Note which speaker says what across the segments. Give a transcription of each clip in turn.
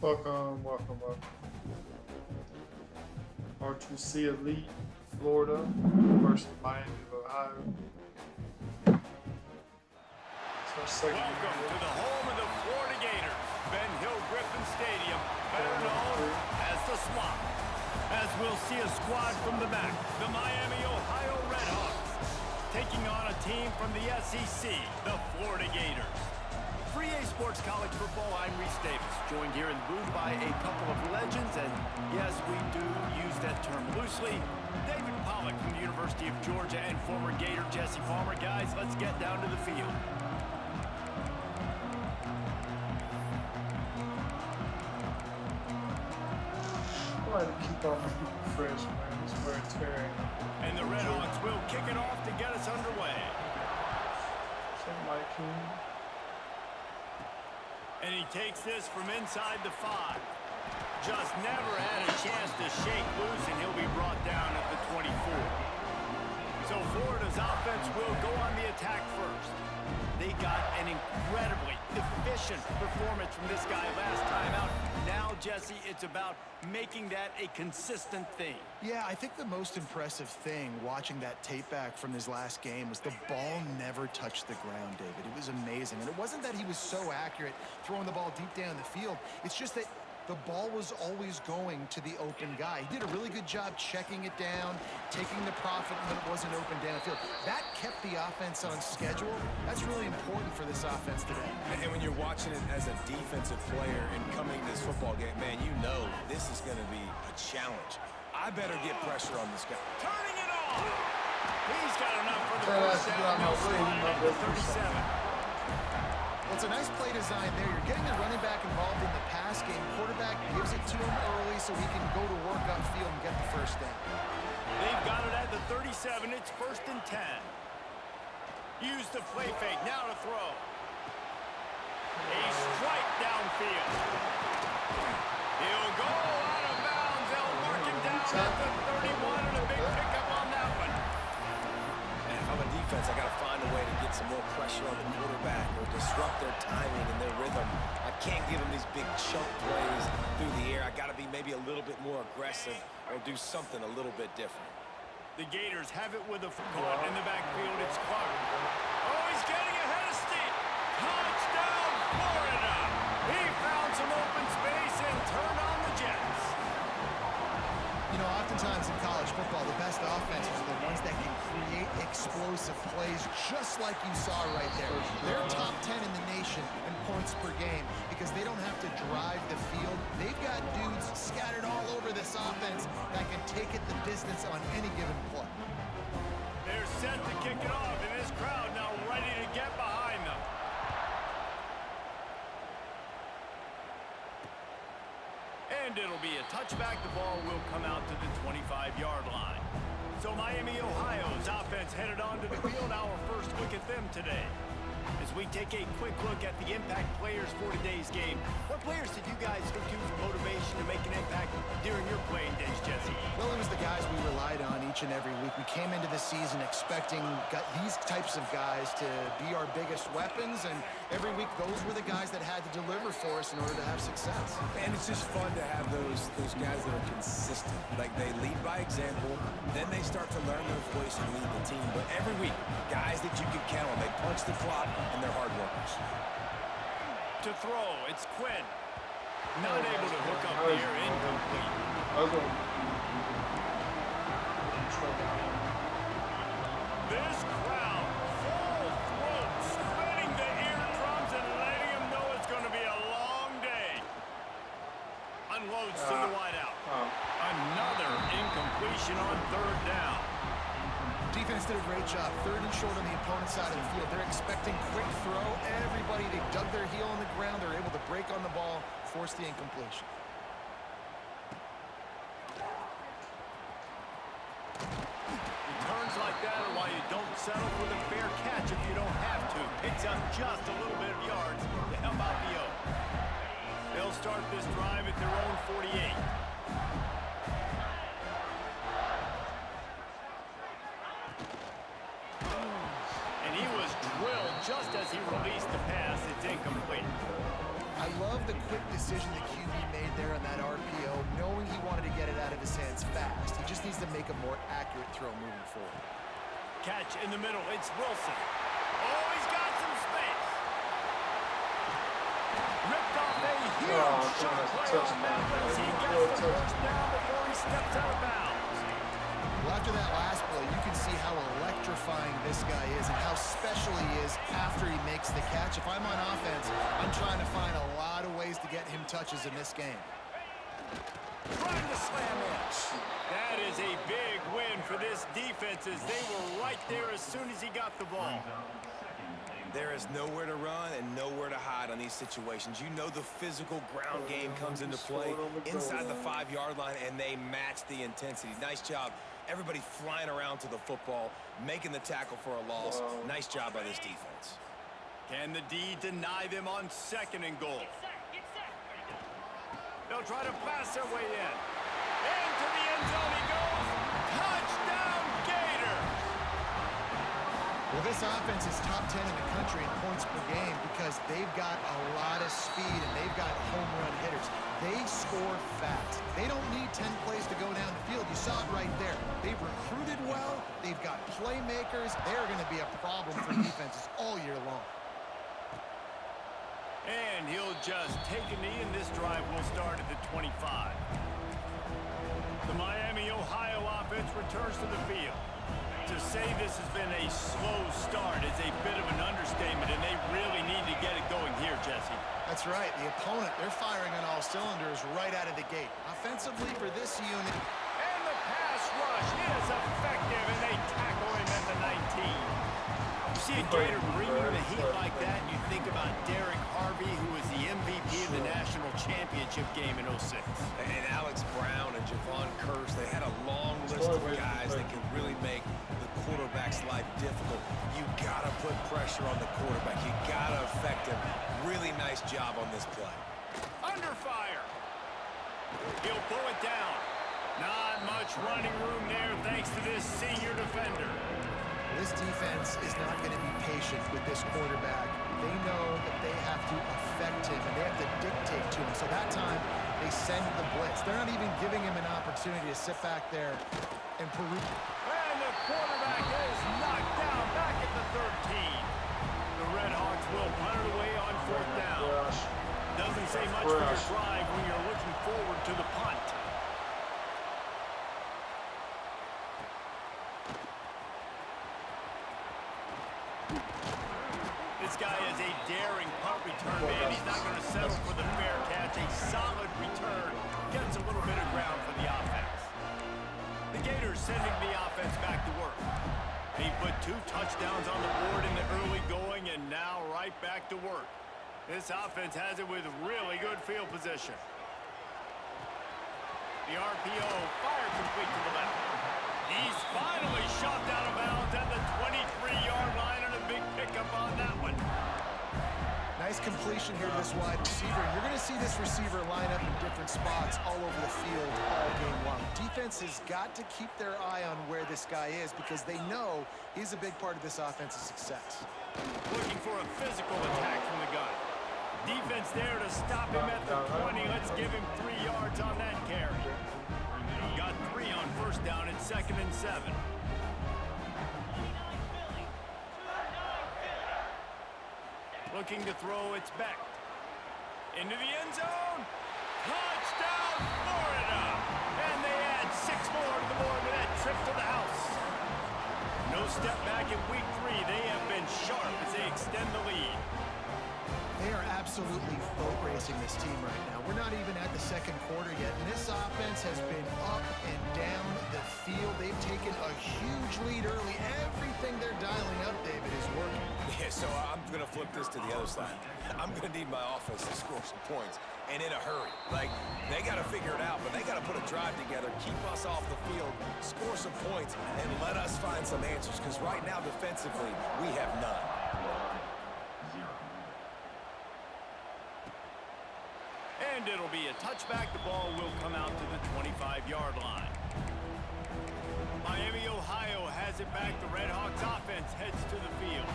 Speaker 1: Welcome. R2C Elite Florida versus Miami of Ohio.
Speaker 2: Welcome to the home of the Florida Gators, Ben Hill Griffin Stadium, better known as the Swamp. As we'll see a squad from the back, the Miami, Ohio Redhawks, taking on a team from the SEC, the Florida Gators. For EA Sports College Football, I'm Reese Davis, joined here in the booth by a couple of legends, and yes, we do use that term loosely. David Pollack from the University of Georgia and former Gator Jesse Palmer. Guys, let's get down to the field.
Speaker 1: Try to keep all my people fresh, man. It's wear and tear.
Speaker 2: And the Redhawks will kick it off to get us underway.
Speaker 1: Mike King.
Speaker 2: And he takes this from inside the 5. Just never had a chance to shake loose, and he'll be brought down at the 24. So Florida's offense will go on the attack first. They got an incredibly efficient performance from this guy last time out. Now, Jesse, it's about making that a consistent thing.
Speaker 3: Yeah, I think the most impressive thing watching that tape back from his last game was the ball never touched the ground, David. It was amazing. And it wasn't that he was so accurate throwing the ball deep down the field. It's just that the ball was always going to the open guy. He did a really good job checking it down, taking the profit when it wasn't open downfield. That kept the offense on schedule. That's really important for this offense today.
Speaker 4: And when you're watching it as a defensive player and coming to this football game, man, you know this is going to be a challenge. I better get pressure on this guy.
Speaker 2: Turning it on. He's got enough for the first down. No slide at the 37.
Speaker 3: Well, it's a nice play design there. You're getting the running back involved in the pass game. Quarterback gives it to him early so he can go to work upfield and get the first down.
Speaker 2: They've got it at the 37. It's 1st and 10. Use the play fake. Now to throw. A strike downfield. He'll go out of bounds. They'll mark him down at the 31, and a big pickup on that one.
Speaker 4: And if I'm a defense, I got to find a way to get some more pressure on the quarterback or disrupt their timing and their rhythm. I can't give them these big chunk plays through the air. I got to be maybe a little bit more aggressive or do something a little bit different.
Speaker 2: The Gators have it with a caught in the backfield. It's Clark. Oh, he's getting ahead of steam. Touchdown, Florida. He found some open space and turned on the Jets.
Speaker 3: You know, oftentimes in college football, the best offenses are the ones that can create explosive plays, just like you saw right there. They're top 10 in the nation in points per game because they don't have to drive the field. They've got dudes scattered all over this offense that can take it the distance on any given play.
Speaker 2: They're set to kick it off, and this crowd now ready to get behind them. And it'll be a touchback. The ball will come out to the 25-yard line. So Miami, Ohio's offense headed onto the field. Our first look at them today. As we take a quick look at the impact players for today's game, what players did you guys look to for motivation to make an impact during your playing days, Jesse?
Speaker 3: Well, it was the guys we relied on each and every week. We came into the season expecting these types of guys to be our biggest weapons, and every week those were the guys that had to deliver for us in order to have success.
Speaker 4: And it's just fun to have those guys that are consistent. Like, they lead by example, then they start to learn their voice and lead the team. But every week, guys that you can count on, they punch the clock, and they're hard workers.
Speaker 2: To throw, it's Quinn. Not able to hook up here, incomplete. This crowd, full throat, splitting the eardrums and letting them know it's going to be a long day. Unloads to the wideout. Another incompletion on 3rd down.
Speaker 3: Defense did a great job. 3rd and short on the opponent's side of the field. They're expecting quick throw. Everybody, they dug their heel on the ground. They're able to break on the ball, force the incompletion.
Speaker 2: Returns like that are why you don't settle for the fair catch if you don't have to. Picks up just a little bit of yards to help out the O. They'll start this drive at their own 48. And he was drilled just as he released the pass. It's incomplete.
Speaker 3: I love the quick decision the QB made there on that RPO, knowing he wanted to get it out of his hands fast. He just needs to make a more accurate throw moving forward.
Speaker 2: Catch in the middle. It's Wilson. Oh, he's got some space. Ripped off a huge shot play on that as he gets the first down before he steps out of bounds.
Speaker 3: Well, after that last play, you can see how electrifying this guy is and how special he is after he makes the catch. If I'm on offense, I'm trying to find a lot of ways to get him touches in this game.
Speaker 2: Trying to slam in. That is a big win for this defense as they were right there as soon as he got the ball.
Speaker 4: There is nowhere to run and nowhere to hide on these situations. You know the physical ground game comes into play inside the 5-yard line, and they match the intensity. Nice job. Everybody flying around to the football, making the tackle for a loss. Nice job by this defense.
Speaker 2: Can the D deny them on 2nd and goal? They'll try to pass their way in. Into the end zone he goes. Touchdown, Gators!
Speaker 3: Well, this offense is top 10 in the country in points per game because they've got a lot of speed and they've got home run hitters. They score fast. They don't need 10 plays to go down the field. You saw it right there. They've recruited well. They've got playmakers. They're going to be a problem for defenses all year long.
Speaker 2: And he'll just take a knee, and this drive will start at the 25. The Miami, Ohio offense returns to the field. To say this has been a slow start is a bit of an understatement, and they really need to get it going here, Jesse.
Speaker 3: That's right. The opponent, they're firing on all cylinders right out of the gate. Offensively for this unit.
Speaker 2: And the pass rush is effective, and they tackle him at the 19. You see a Gator bringing the heat like that, and you think about Derek Harvey, who was the MVP of the national championship game in 06.
Speaker 4: And Alex Brown and Javon Curse, they had a long list of guys that could really make the quarterback's life difficult. You gotta put pressure on the quarterback. You gotta affect him. Really nice job on this play.
Speaker 2: Under fire. He'll pull it down. Not much running room there thanks to this senior defender.
Speaker 3: This defense is not going to be patient with this quarterback. They know that they have to affect him, and they have to dictate to him. So that time, they send the blitz. They're not even giving him an opportunity to sit back there and peruse.
Speaker 2: And the quarterback is knocked down back at the 13. The Red Hawks will punt it away on 4th down. Doesn't say much for your drive when you're looking forward to the punt. This guy is a daring punt return man. He's not going to settle for the fair catch. A solid return. Gets a little bit of ground for the offense. The Gators sending the offense back to work. He put 2 touchdowns on the board in the early going and now right back to work. This offense has it with really good field position. The RPO fire complete to the left. He's finally shot out of bounds at the 23-yard line, and a big pickup on that one.
Speaker 3: Nice completion here to this wide receiver. You're going to see this receiver line up in different spots all over the field all game long. Defense has got to keep their eye on where this guy is because they know he's a big part of this offense's success.
Speaker 2: Looking for a physical attack from the gun. Defense there to stop him at the 20. Let's give him 3 yards on that carry. Got 3 on 1st down at 2nd and 7. Looking to throw, it's Beck. Into the end zone. Touchdown, Florida! And they add 6 more to the board with that trip to the house. No step back in week 3. They have been sharp as they extend the lead.
Speaker 3: They are absolutely boat racing this team right now. We're not even at the 2nd quarter yet, and this offense has been up and down the field. They've taken a huge lead early. Everything they're dialing up, David, is working.
Speaker 4: Yeah, so I'm going to flip this to the other side. I'm going to need my offense to score some points, and in a hurry. Like, they got to figure it out, but they got to put a drive together, keep us off the field, score some points, and let us find some answers, because right now, defensively, we have none.
Speaker 2: And it'll be a touchback. The ball will come out to the 25-yard line. Miami, Ohio has it back. The Red Hawks offense heads to the field.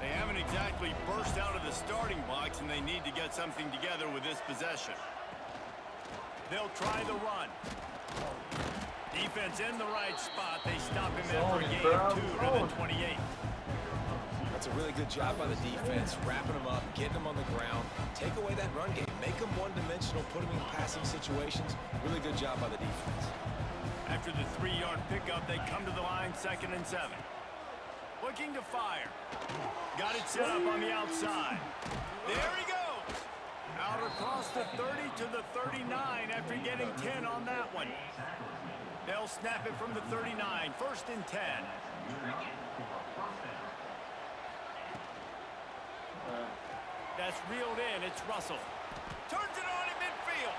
Speaker 2: They haven't exactly burst out of the starting blocks, and they need to get something together with this possession. They'll try the run. Defense in the right spot. They stop him after a gain of 2 to the 28.
Speaker 4: That's a really good job by the defense, wrapping them up, getting them on the ground. Take away that run game. Make them one-dimensional, put them in passing situations. Really good job by the defense.
Speaker 2: After the 3-yard pickup, they come to the line, 2nd and 7. Looking to fire. Got it set up on the outside. There he goes. Out across the 30 to the 39 after getting 10 on that one. They'll snap it from the 39, 1st and 10. That's reeled in. It's Russell. Turns it on in midfield.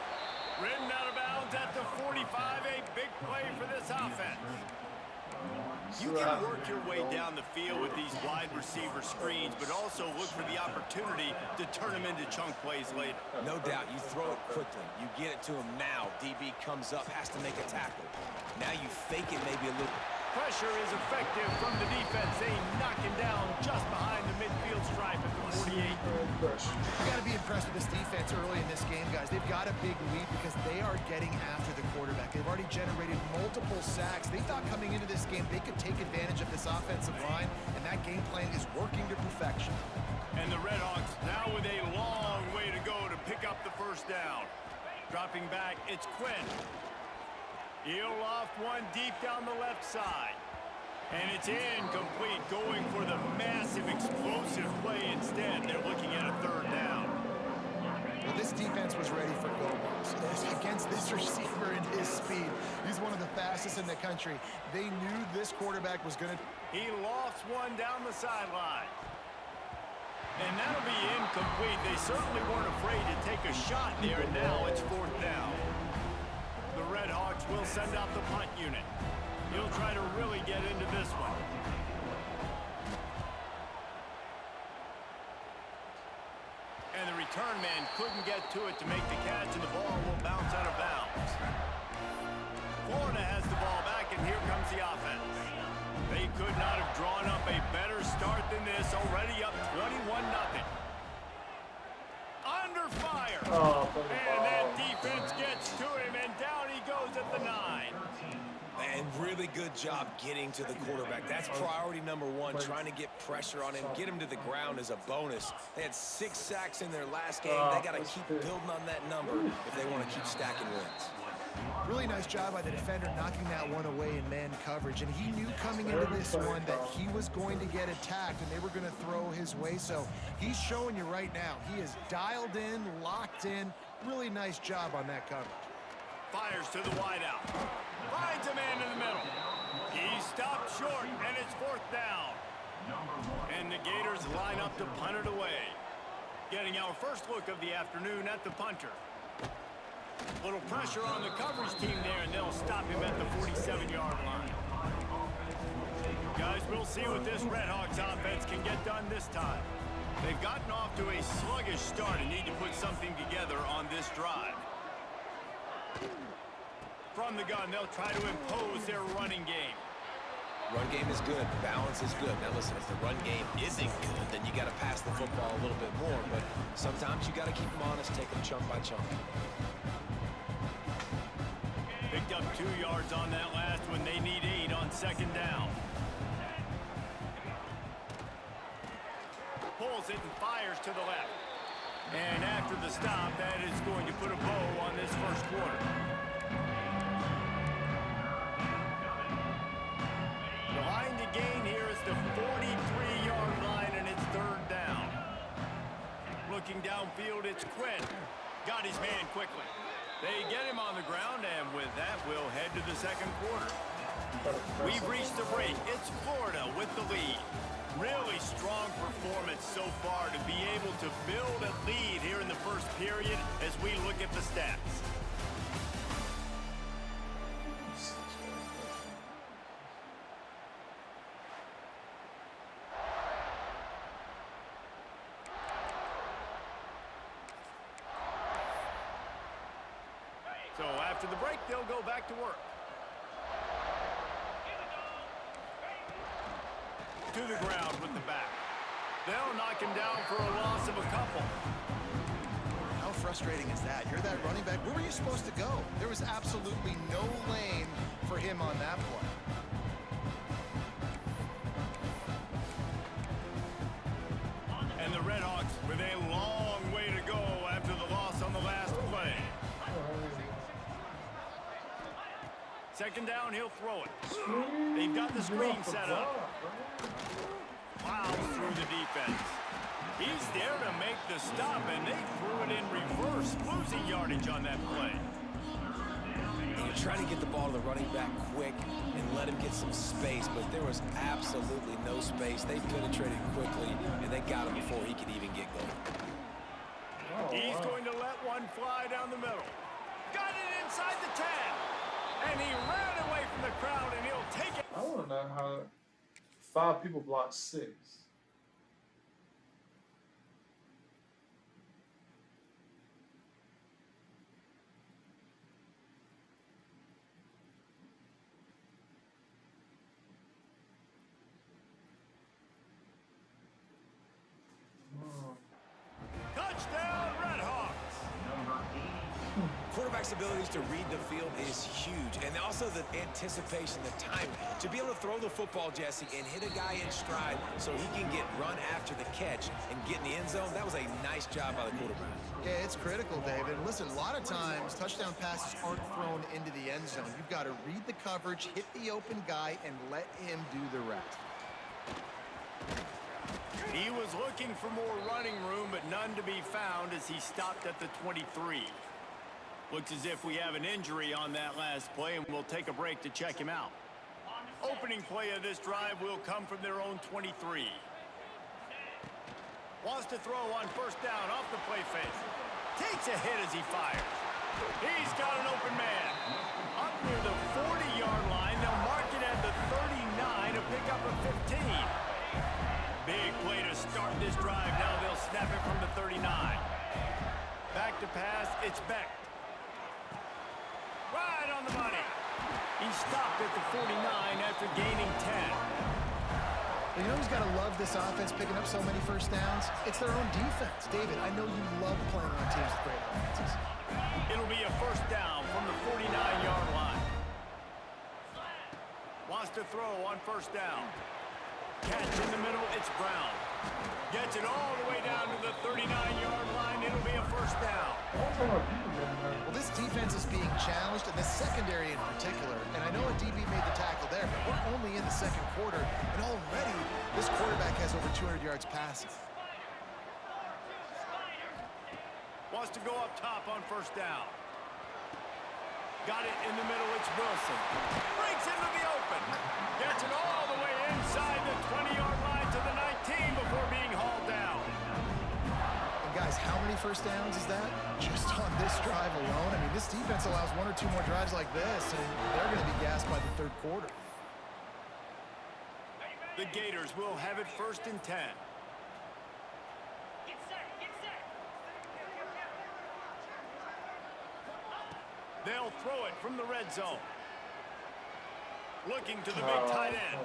Speaker 2: Ridden out of bounds at the 45. A big play for this offense. You can work your way down the field with these wide receiver screens, but also look for the opportunity to turn them into chunk plays later.
Speaker 4: No doubt, you throw it quickly. You get it to him now. DB comes up, has to make a tackle. Now you fake it maybe a little.
Speaker 2: Pressure is effective from the defense. They knock him down just behind the midfield stripe at the 48.
Speaker 3: You got to be impressed with this defense early in this game, guys. They've got a big lead because they are getting after the quarterback. They've already generated multiple sacks. They thought coming into this game they could take advantage of this offensive line, and that game plan is working to perfection.
Speaker 2: And the Redhawks now with a long way to go to pick up the 1st down. Dropping back, it's Quinn. He'll loft one deep down the left side. And it's incomplete, going for the massive explosive play instead. They're looking at a 3rd down.
Speaker 3: Well, this defense was ready for go-balls. Against this receiver and his speed, he's one of the fastest in the country. They knew this quarterback was going to...
Speaker 2: He lofts one down the sideline. And that'll be incomplete. They certainly weren't afraid to take a shot there, and now it's 4th down. The Redhawks will send out the punt unit. He'll try to really get into this one. And the return man couldn't get to it to make the catch, and the ball will bounce out of bounds. Florida has the ball back, and here comes the offense. They could not have drawn up a better start than this, already up 21-0. Under fire. And that defense gets to him, and down he goes at the 9.
Speaker 4: And really good job getting to the quarterback. That's priority number 1, trying to get pressure on him, get him to the ground as a bonus. They had 6 sacks in their last game. They got to keep building on that number if they want to keep stacking wins.
Speaker 3: Really nice job by the defender knocking that one away in man coverage. And he knew coming into this one that he was going to get attacked and they were going to throw his way. So he's showing you right now. He is dialed in, locked in. Really nice job on that coverage.
Speaker 2: Fires to the wideout. Finds a man in the middle. He stopped short, and it's 4th down. And the Gators line up to punt it away. Getting our first look of the afternoon at the punter. Little pressure on the coverage team there, and they'll stop him at the 47-yard line. Guys, we'll see what this Redhawks offense can get done this time. They've gotten off to a sluggish start and need to put something together on this drive. From the gun, they'll try to impose their running game.
Speaker 4: Run game is good. Balance is good. Now listen, if the run game isn't good, then you got to pass the football a little bit more. But sometimes you got to keep them honest, take them chunk by chunk.
Speaker 2: Picked up 2 yards on that last one. They need 8 on 2nd down. Pulls it and fires to the left. And after the stop, that is going to put a bow on this 1st quarter. Behind the gain here is the 43-yard line, and it's 3rd down. Looking downfield, it's Quinn. Got his man quickly. They get him on the ground, and with that, we'll head to the 2nd quarter. We've reached the break. It's Florida with the lead. Really strong performance so far to be able to build a lead here in the 1st period as we look at the stats. So after the break, they'll go back to work. To the ground with the back. They'll knock him down for a loss of a couple.
Speaker 3: How frustrating is that? You're that running back. Where were you supposed to go? There was absolutely no lane for him on that play.
Speaker 2: And the Redhawks with a long way to go after the loss on the last play. Second down, he'll throw it. They've got the screen set up. Plows through the defense. He's there to make the stop, and they threw it in reverse, losing yardage on that play.
Speaker 4: And you're trying to get the ball to the running back quick and let him get some space, but there was absolutely no space. They penetrated quickly, and they got him before he could even get going.
Speaker 2: He's going to let one fly down the middle. Got it inside the 10. And he ran away from the crowd, and he'll take it.
Speaker 1: I want to know how 5 people blocked 6.
Speaker 2: Touchdown, Redhawks.
Speaker 4: Quarterback's abilities to read the field is huge, and also the anticipation, the time to be able to throw the football, Jesse, and hit a guy in stride so he can get run after the catch and get in the end zone. That was a nice job by the quarterback.
Speaker 3: Yeah, it's critical, David. And listen, a lot of times touchdown passes aren't thrown into the end zone. You've got to read the coverage, hit the open guy, and let him do the rest.
Speaker 2: He was looking for more running room, but none to be found as he stopped at the 23. Looks as if we have an injury on that last play, and we'll take a break to check him out. Opening play of this drive will come from their own 23. Wants to throw on first down off the play fake. Takes a hit as he fires. He's got an open man. Up near the 40-yard line, they'll mark it at the 39 to pick up a 15. Big play to start this drive. Now they'll snap it from the 39. Back to pass, it's Beck. Right on the money. He stopped at the 49 after gaining 10.
Speaker 3: You know who's got to love this offense picking up so many first downs? It's their own defense. David, I know you love playing on teams with great offenses.
Speaker 2: It'll be a first down from the 49-yard line. Wants to throw on first down. Catch in the middle, it's Brown. Gets it all the way down to the 39-yard line. It'll be a first down.
Speaker 3: Well, this defense is being challenged, and the secondary in particular. And I know a DB made the tackle there, but we're only in the second quarter, and already this quarterback has over 200 yards passing.
Speaker 2: Wants to go up top on first down. Got it in the middle, it's Wilson. Breaks into the open. Gets it all the way inside the 20-yard line to the 19 before being hauled down.
Speaker 3: And guys, how many first downs is that? Just on this drive alone? I mean, this defense allows 1 or 2 more drives like this, and they're going to be gassed by the third quarter.
Speaker 2: The Gators will have it first and 10. They'll throw it from the red zone. Looking to the big tight end.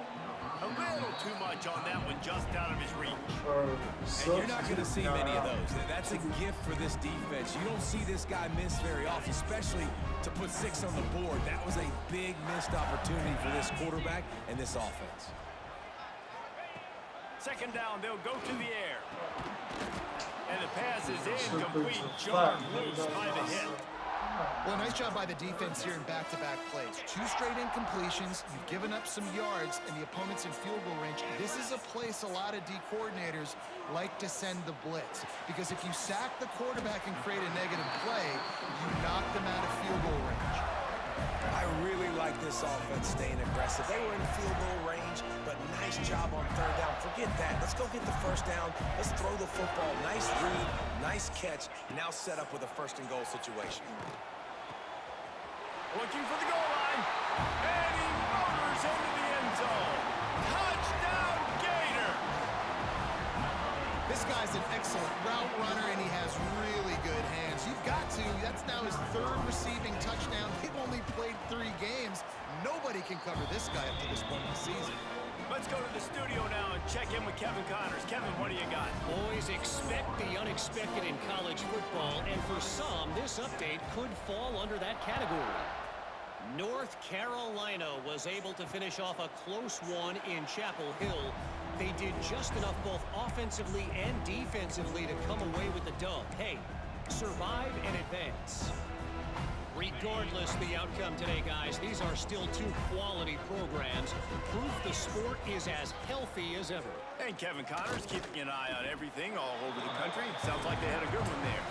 Speaker 2: A little too much on that one, just out of his reach.
Speaker 4: And you're not going to see many of those. That's a gift for this defense. You don't see this guy miss very often, especially to put 6 on the board. That was a big missed opportunity for this quarterback and this offense.
Speaker 2: Second down, they'll go to the air. And the pass is incomplete, jarred loose by the hit.
Speaker 3: Well, nice job by the defense here in back-to-back plays. 2 straight incompletions. You've given up some yards, and the opponent's in field goal range. This is a place a lot of D coordinators like to send the blitz, because if you sack the quarterback and create a negative play, you knock them out of field goal range.
Speaker 4: I really like this offense staying aggressive. They were in field goal range, but nice job on third down. Forget that. Let's go get the first down. Let's throw the football. Nice read, nice catch. Now set up with a first and goal situation.
Speaker 2: Looking for the goal line. And he motors into the end zone. Touchdown, Gator!
Speaker 3: This guy's an excellent route runner, and he has really good hands. You've got to. That's now his 3rd receiving touchdown. They've only played 3 games. Nobody can cover this guy up to this point in the season.
Speaker 2: Let's go to the studio now and check in with Kevin Connors. Kevin, what do you got?
Speaker 5: Boys, expect the unexpected in college football, and for some, this update could fall under that category. North Carolina was able to finish off a close one in Chapel Hill. They did just enough both offensively and defensively to come away with the dub. Hey, survive and advance. Regardless the outcome today, guys, these are still two quality programs. Proof the sport is as healthy as ever.
Speaker 2: And Kevin Connors keeping an eye on everything all over the country. Sounds like they had a good one there.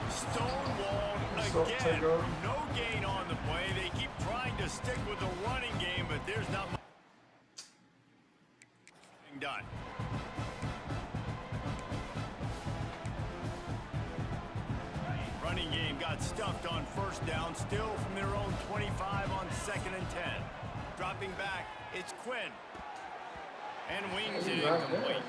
Speaker 2: Stonewalled again. No gain on the play. They keep trying to stick with the running game, but there's not much done. Running game got stuffed on first down, still from their own 25 on 2nd and 10. Dropping back, it's Quinn. And wings it incomplete.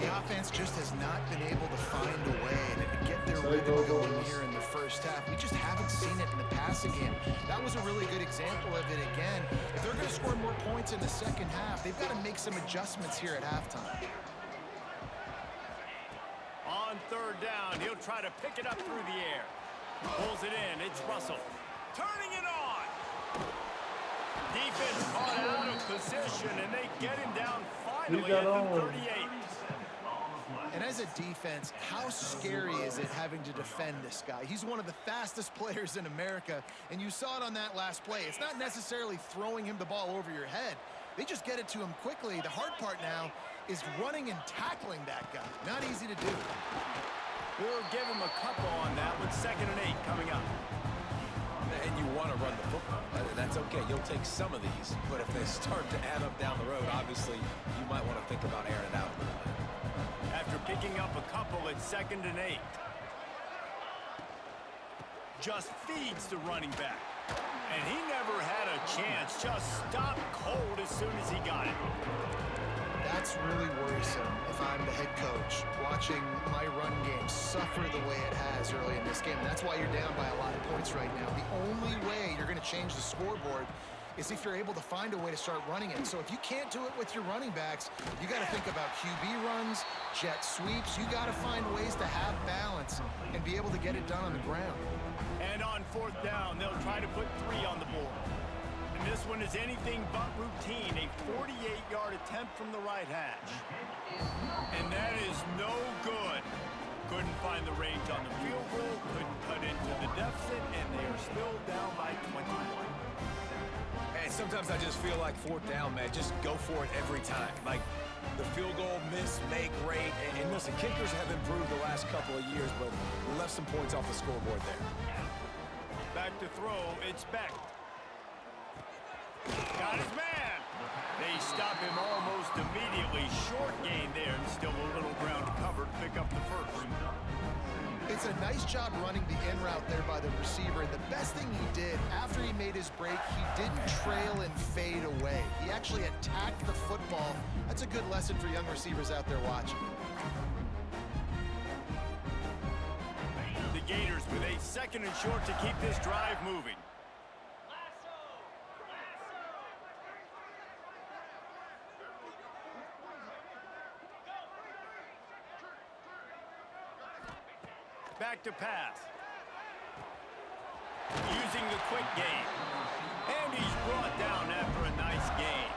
Speaker 3: The offense just has not been able to find a way to get their rhythm going here in the first half. We just haven't seen it in the passing game. That was a really good example of it again. If they're going to score more points in the second half, they've got to make some adjustments here at halftime.
Speaker 2: On 3rd down, he'll try to pick it up through the air. Pulls it in, it's Russell. Turning it on! Defense caught out of position, and they get him down finally at the 38.
Speaker 3: And as a defense, how scary is it having to defend this guy? He's one of the fastest players in America, and you saw it on that last play. It's not necessarily throwing him the ball over your head. They just get it to him quickly. The hard part now is running and tackling that guy. Not easy to do.
Speaker 2: We'll give him a couple on that with 2nd and 8 coming up.
Speaker 4: And you want to run the football. That's okay. You'll take some of these. But if they start to add up down the road, obviously, you might want to think about airing it out a little bit.
Speaker 2: After picking up a couple at 2nd and 8. Just feeds the running back. And he never had a chance. Just stopped cold as soon as he got it.
Speaker 3: That's really worrisome if I'm the head coach, watching my run game suffer the way it has early in this game. That's why you're down by a lot of points right now. The only way you're going to change the scoreboard is if you're able to find a way to start running it. So if you can't do it with your running backs, you got to think about QB runs, jet sweeps. You got to find ways to have balance and be able to get it done on the ground.
Speaker 2: And on 4th down, they'll try to put 3 on the board. And this one is anything but routine, a 48-yard attempt from the right hash. And that is no good. Couldn't find the range on the field goal, couldn't cut into the deficit, and they are still down by 21.
Speaker 4: And sometimes I just feel like 4th down, man, just go for it every time. Like, the field goal, miss, make, rate. And listen, kickers have improved the last couple of years, but we left some points off the scoreboard there.
Speaker 2: Back to throw, it's Beck. Got his man. They stop him almost immediately. Short gain there, and still a little ground to cover to pick up the first.
Speaker 3: It's a nice job running the in route there by the receiver. And the best thing he did after he made his break, he didn't trail and fade away. He actually attacked the football. That's a good lesson for young receivers out there watching.
Speaker 2: The Gators with a 2nd and short to keep this drive moving. Back to pass. Using the quick game. And he's brought down after a nice gain.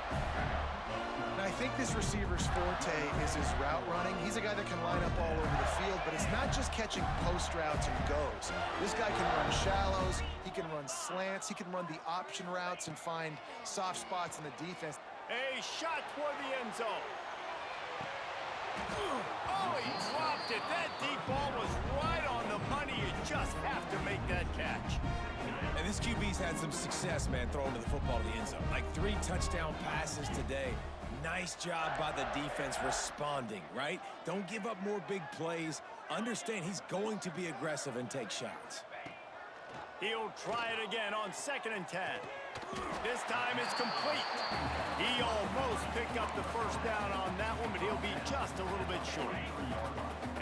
Speaker 3: And I think this receiver's forte is his route running. He's a guy that can line up all over the field, but it's not just catching post routes and goes. This guy can run shallows, he can run slants, he can run the option routes and find soft spots in the defense.
Speaker 2: A shot toward the end zone. Oh, he dropped it. That deep ball was right on the money. You just have to make that catch.
Speaker 4: And this QB's had some success, man, throwing the football to the end zone. Like 3 touchdown passes today. Nice job by the defense responding, right? Don't give up more big plays. Understand he's going to be aggressive and take shots.
Speaker 2: He'll try it again on 2nd and 10. This time it's complete. He almost picked up the first down on that one, but he'll be just a little bit short.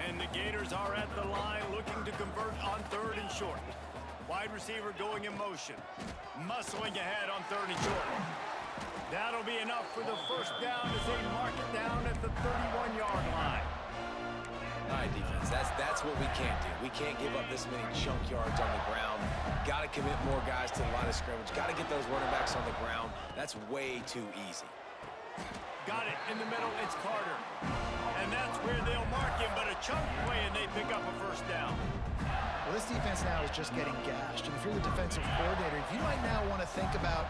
Speaker 2: And the Gators are at the line looking to convert on 3rd and short. Wide receiver going in motion. Muscling ahead on 3rd and short. That'll be enough for the first down as they mark it down at the 31-yard line.
Speaker 4: All right, defense, that's what we can't do. We can't give up this many junk yards on the ground. Got to commit more guys to the line of scrimmage. Got to get those running backs on the ground. That's way too easy.
Speaker 2: Got it in the middle. It's Carter. And that's where they'll mark him, but a chunk play, and they pick up a first down.
Speaker 3: Well, this defense now is just getting gashed. And if you're the defensive coordinator, you might now want to think about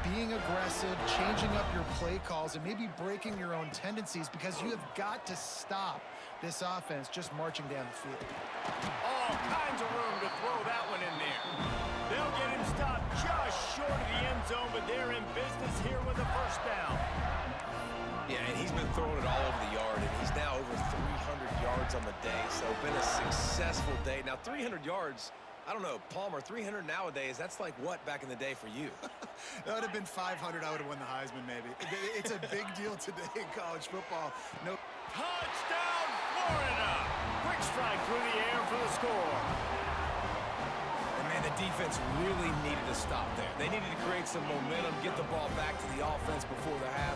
Speaker 3: being aggressive, changing up your play calls, and maybe breaking your own tendencies, because you have got to stop this offense just marching down the field.
Speaker 2: All kinds of room to throw that one in there. They'll get him stopped just short of the end zone, but they're in business here with a first down.
Speaker 4: Yeah, and he's been throwing it all over the yard, and he's now over 300 yards on the day, so been a successful day. Now, 300 yards, I don't know, Palmer, 300 nowadays, that's like what back in the day for you?
Speaker 3: That would have been 500. I would have won the Heisman, maybe. It's a big deal today in college football. No.
Speaker 2: Touchdown, Florida! Quick strike through the air for the score.
Speaker 4: And, man, the defense really needed to stop there. They needed to create some momentum, get the ball back to the offense before the half.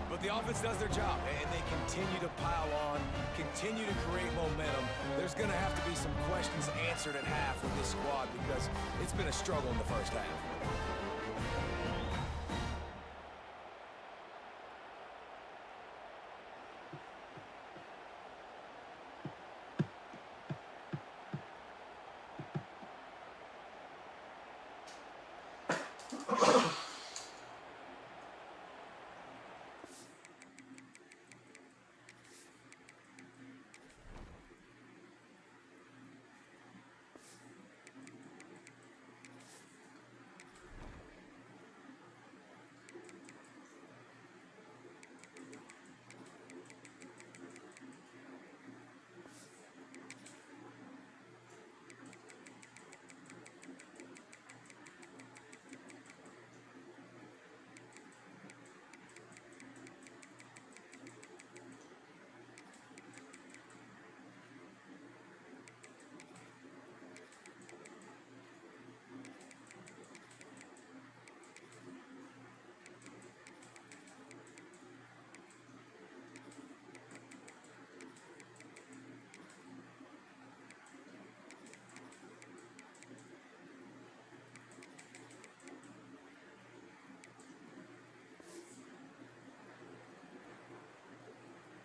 Speaker 4: But the offense does their job, and they continue to pile on, continue to create momentum. There's going to have to be some questions answered at half with this squad because it's been a struggle in the first half.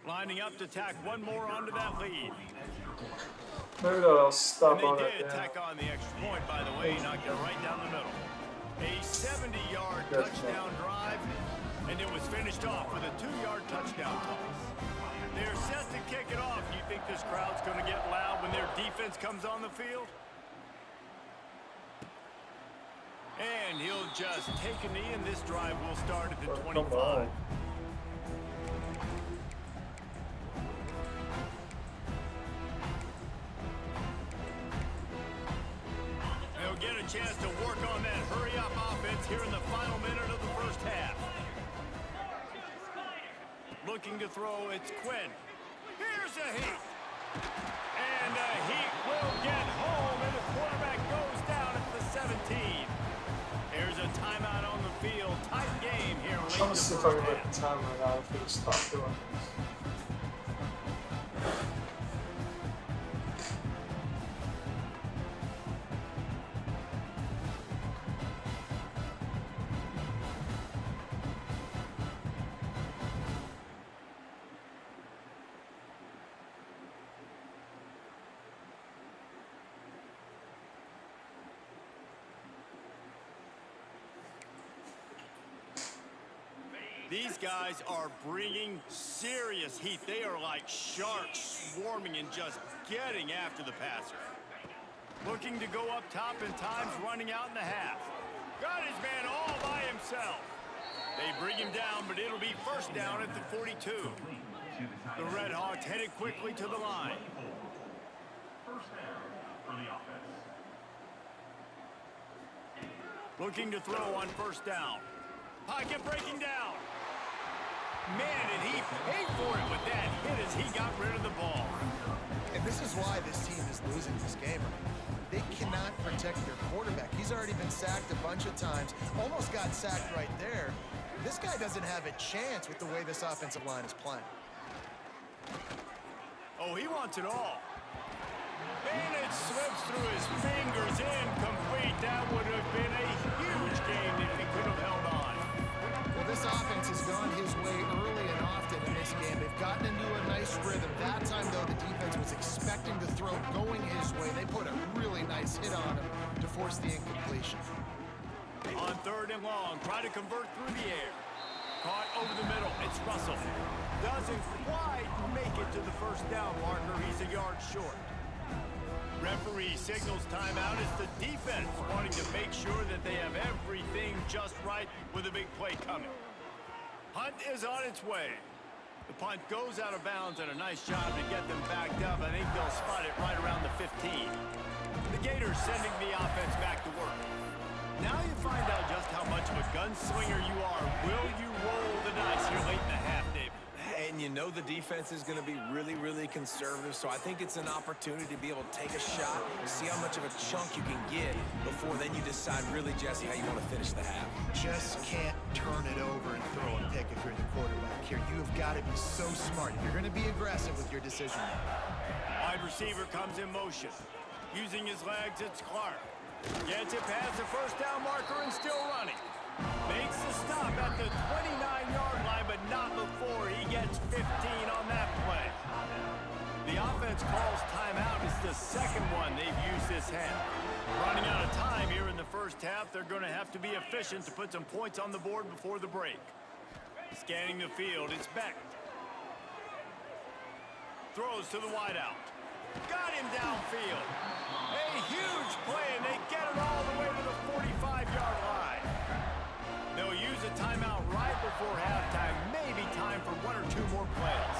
Speaker 2: Lining up to tack one more onto that lead.
Speaker 1: Maybe that'll stop
Speaker 2: And
Speaker 1: on
Speaker 2: they
Speaker 1: it.
Speaker 2: did tack on the extra point, by the way, knocked it right down the middle. A 70-yard touchdown drive, and it was finished off with a 2-yard touchdown toss. They're set to kick it off. You think this crowd's going to get loud when their defense comes on the field? And he'll just take a knee, and this drive will start at the 25. Get a chance to work on that hurry-up offense here in the final minute of the first half. Looking to throw, it's Quinn. Here's a heat. And a heat will get home, and the quarterback goes down at the 17. There's a timeout on the field. Tight game here late in the
Speaker 1: Let's see
Speaker 2: first
Speaker 1: if I can
Speaker 2: half.
Speaker 1: get the timer out if it'll stop doing this.
Speaker 2: These guys are bringing serious heat. They are like sharks swarming and just getting after the passer. Looking to go up top and times running out in the half. Got his man all by himself. They bring him down, but it'll be first down at the 42. The Red Hawks headed quickly to the line. Looking to throw on first down. Pocket breaking down. Man, did he paid for it with that hit as he got rid of the ball.
Speaker 3: And this is why this team is losing this game. They cannot protect their quarterback. He's already been sacked a bunch of times, almost got sacked right there. This guy doesn't have a chance with the way this offensive line is playing.
Speaker 2: Oh, he wants it all. And it slips through his fingers, incomplete. That would have been a huge game if he could have held on.
Speaker 3: Well, this offense has gone his way early and often in this game. They've gotten into a nice rhythm. That time, though, the defense was expecting the throw going his way. They put a really nice hit on him to force the incompletion.
Speaker 2: On 3rd and long, try to convert through the air. Caught over the middle. It's Russell. Doesn't quite make it to the first down marker. He's a yard short. Referee signals timeout. It's the defense wanting to make sure that they have everything just right with a big play coming. Punt is on its way. The punt goes out of bounds, and a nice job to get them backed up. I think they'll spot it right around the 15. The Gators sending the offense back to work. Now you find out just how much of a gunslinger you are. Will you roll the dice here late in the half, David?
Speaker 4: And you know the defense is going to be really, really conservative, so I think it's an opportunity to be able to take a shot, see how much of a chunk you can get before then you decide really, Jesse, how you want to finish the half.
Speaker 3: Just can't turn it over and throw a pick if you're the quarterback here. You have got to be so smart. You're going to be aggressive with your decision.
Speaker 2: Wide receiver comes in motion. Using his legs, it's Clark. Gets it past the first down marker and still running. Makes the stop at the 29-yard line, but not before he gets 15 on that play. The offense calls timeout. It's the second one they've used this half. Running out of time here in the first half, they're going to have to be efficient to put some points on the board before the break. Scanning the field, it's Beck. Throws to the wideout. Got him downfield. A huge play, and they get it all the way to the 45-yard line. They'll use a timeout right before halftime. Maybe time for 1 or 2 more plays.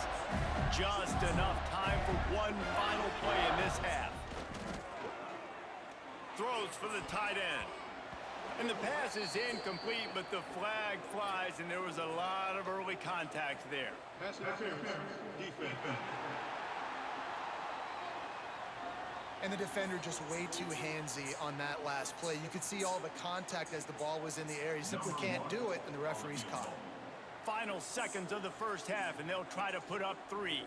Speaker 2: Just enough time for one final play in this half. Throws for the tight end. And the pass is incomplete, but the flag flies, and there was a lot of early contact there.
Speaker 1: Pass interference. Defense.
Speaker 3: And the defender just way too handsy on that last play. You could see all the contact as the ball was in the air. He simply can't do it, and the referee's caught him.
Speaker 2: Final seconds of the first half, and they'll try to put up 3.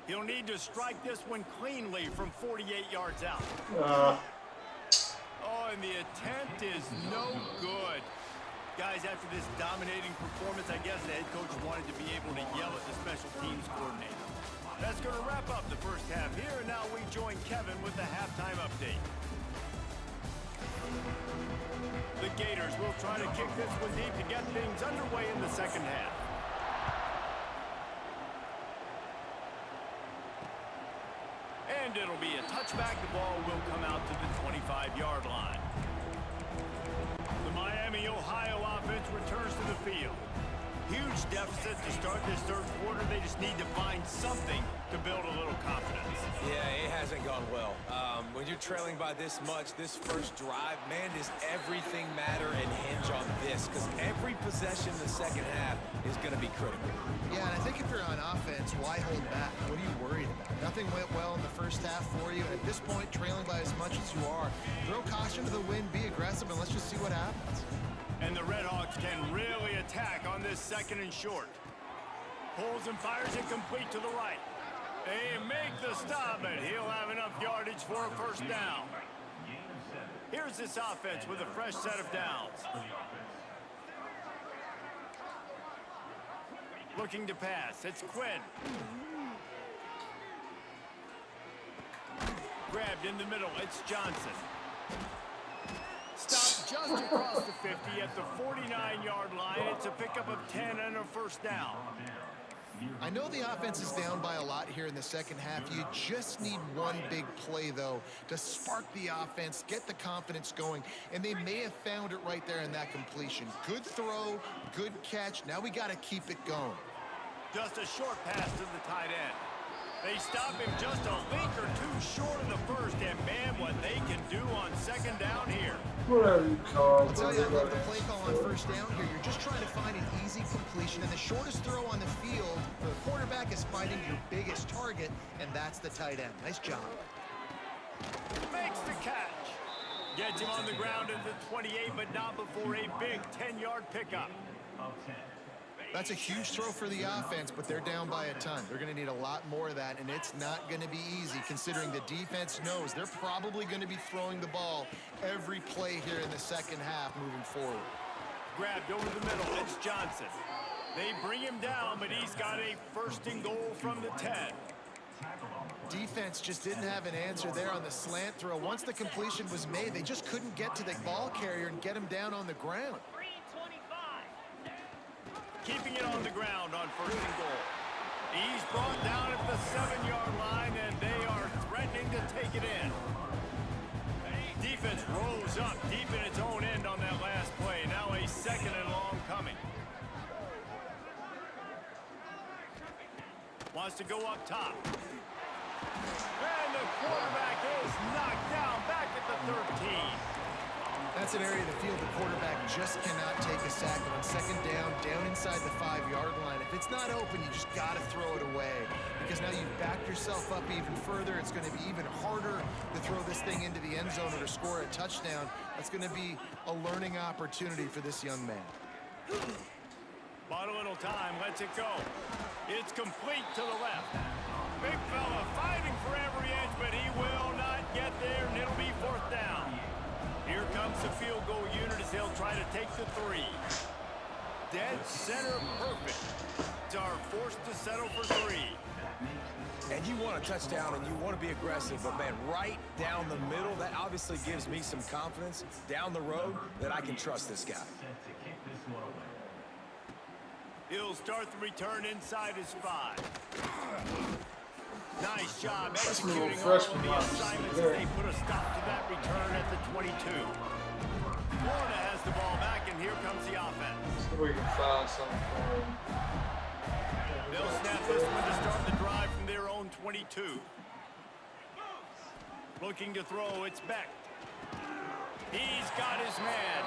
Speaker 2: He'll need to strike this one cleanly from 48 yards out. Oh, and the attempt is no good. Guys, after this dominating performance, I guess the head coach wanted to be able to yell at the special teams coordinator. That's going to wrap up the first half here, and now we join Kevin with the halftime update. The Gators will try to kick this one deep to get things underway in the second half. And it'll be a touchback. The ball will come out to the 25-yard line. The Miami, Ohio offense returns to the field. Huge deficit to start this third quarter. They just need to find something to build a little confidence.
Speaker 4: Yeah, it hasn't gone well. When you're trailing by this much, this first drive, man, does everything matter and hinge on this? Because every possession in the second half is going to be critical.
Speaker 3: Yeah, and I think if you're on offense, why hold back? What are you worried about? Nothing went well in the first half for you. At this point, trailing by as much as you are, throw caution to the wind, be aggressive, and let's just see what happens.
Speaker 2: And the Redhawks can really attack on this 2nd and short. Pulls and fires it complete to the right. They make the stop, and he'll have enough yardage for a first down. Here's this offense with a fresh set of downs. Looking to pass. It's Quinn. Grabbed in the middle. It's Johnson. Stopped just across the 50 at the 49-yard line. It's a pickup of 10 and a first down.
Speaker 3: I know the offense is down by a lot here in the second half. You just need one big play, though, to spark the offense, get the confidence going, and they may have found it right there in that completion. Good throw, good catch. Now we got to keep it going.
Speaker 2: Just a short pass to the tight end. They stop him just a link or two short of the first, and man, what they can do on second down here.
Speaker 1: Whatever you call it.
Speaker 3: I'll tell you, I love the play call on first down here. You're just trying to find an easy completion, and the shortest throw on the field, the quarterback is finding your biggest target, and that's the tight end. Nice job.
Speaker 2: Makes the catch. Gets him on the ground at the 28, but not before a big 10-yard pickup.
Speaker 3: That's a huge throw for the offense, but they're down by a ton. They're going to need a lot more of that, and it's not going to be easy considering the defense knows they're probably going to be throwing the ball every play here in the second half moving forward.
Speaker 2: Grabbed over the middle. It's Johnson. They bring him down, but he's got a first and goal from the 10.
Speaker 3: Defense just didn't have an answer there on the slant throw. Once the completion was made, they just couldn't get to the ball carrier and get him down on the ground.
Speaker 2: Keeping it on the ground on first and goal. He's brought down at the 7-yard line, and they are threatening to take it in. Defense rose up deep in its own end on that last play. Now a second and long coming. Wants to go up top. And the quarterback is knocked down back at the 13.
Speaker 3: That's an area of the field the quarterback just cannot take a sack on. Second down, down inside the 5-yard line. If it's not open, you just got to throw it away because now you've backed yourself up even further. It's going to be even harder to throw this thing into the end zone or to score a touchdown. That's going to be a learning opportunity for this young man.
Speaker 2: Bought a little time, lets it go. It's complete to the left. Big fella fighting for every inch, but he will not get there, and it'll be fourth down. Here comes the field goal unit as they'll try to take the 3. Dead center perfect. Are forced to settle for 3.
Speaker 4: And you want a touchdown and you want to be aggressive, but man, right down the middle, that obviously gives me some confidence down the road that I can trust this guy.
Speaker 2: He'll start the return inside his 5. Nice job executing all of the assignments as they put a stop to that return at the 22. Florida has the ball back, and here comes the offense.
Speaker 1: So we can find something for him.
Speaker 2: They'll snap this one to start the drive from their own 22. Looking to throw, it's Beck. He's got his man.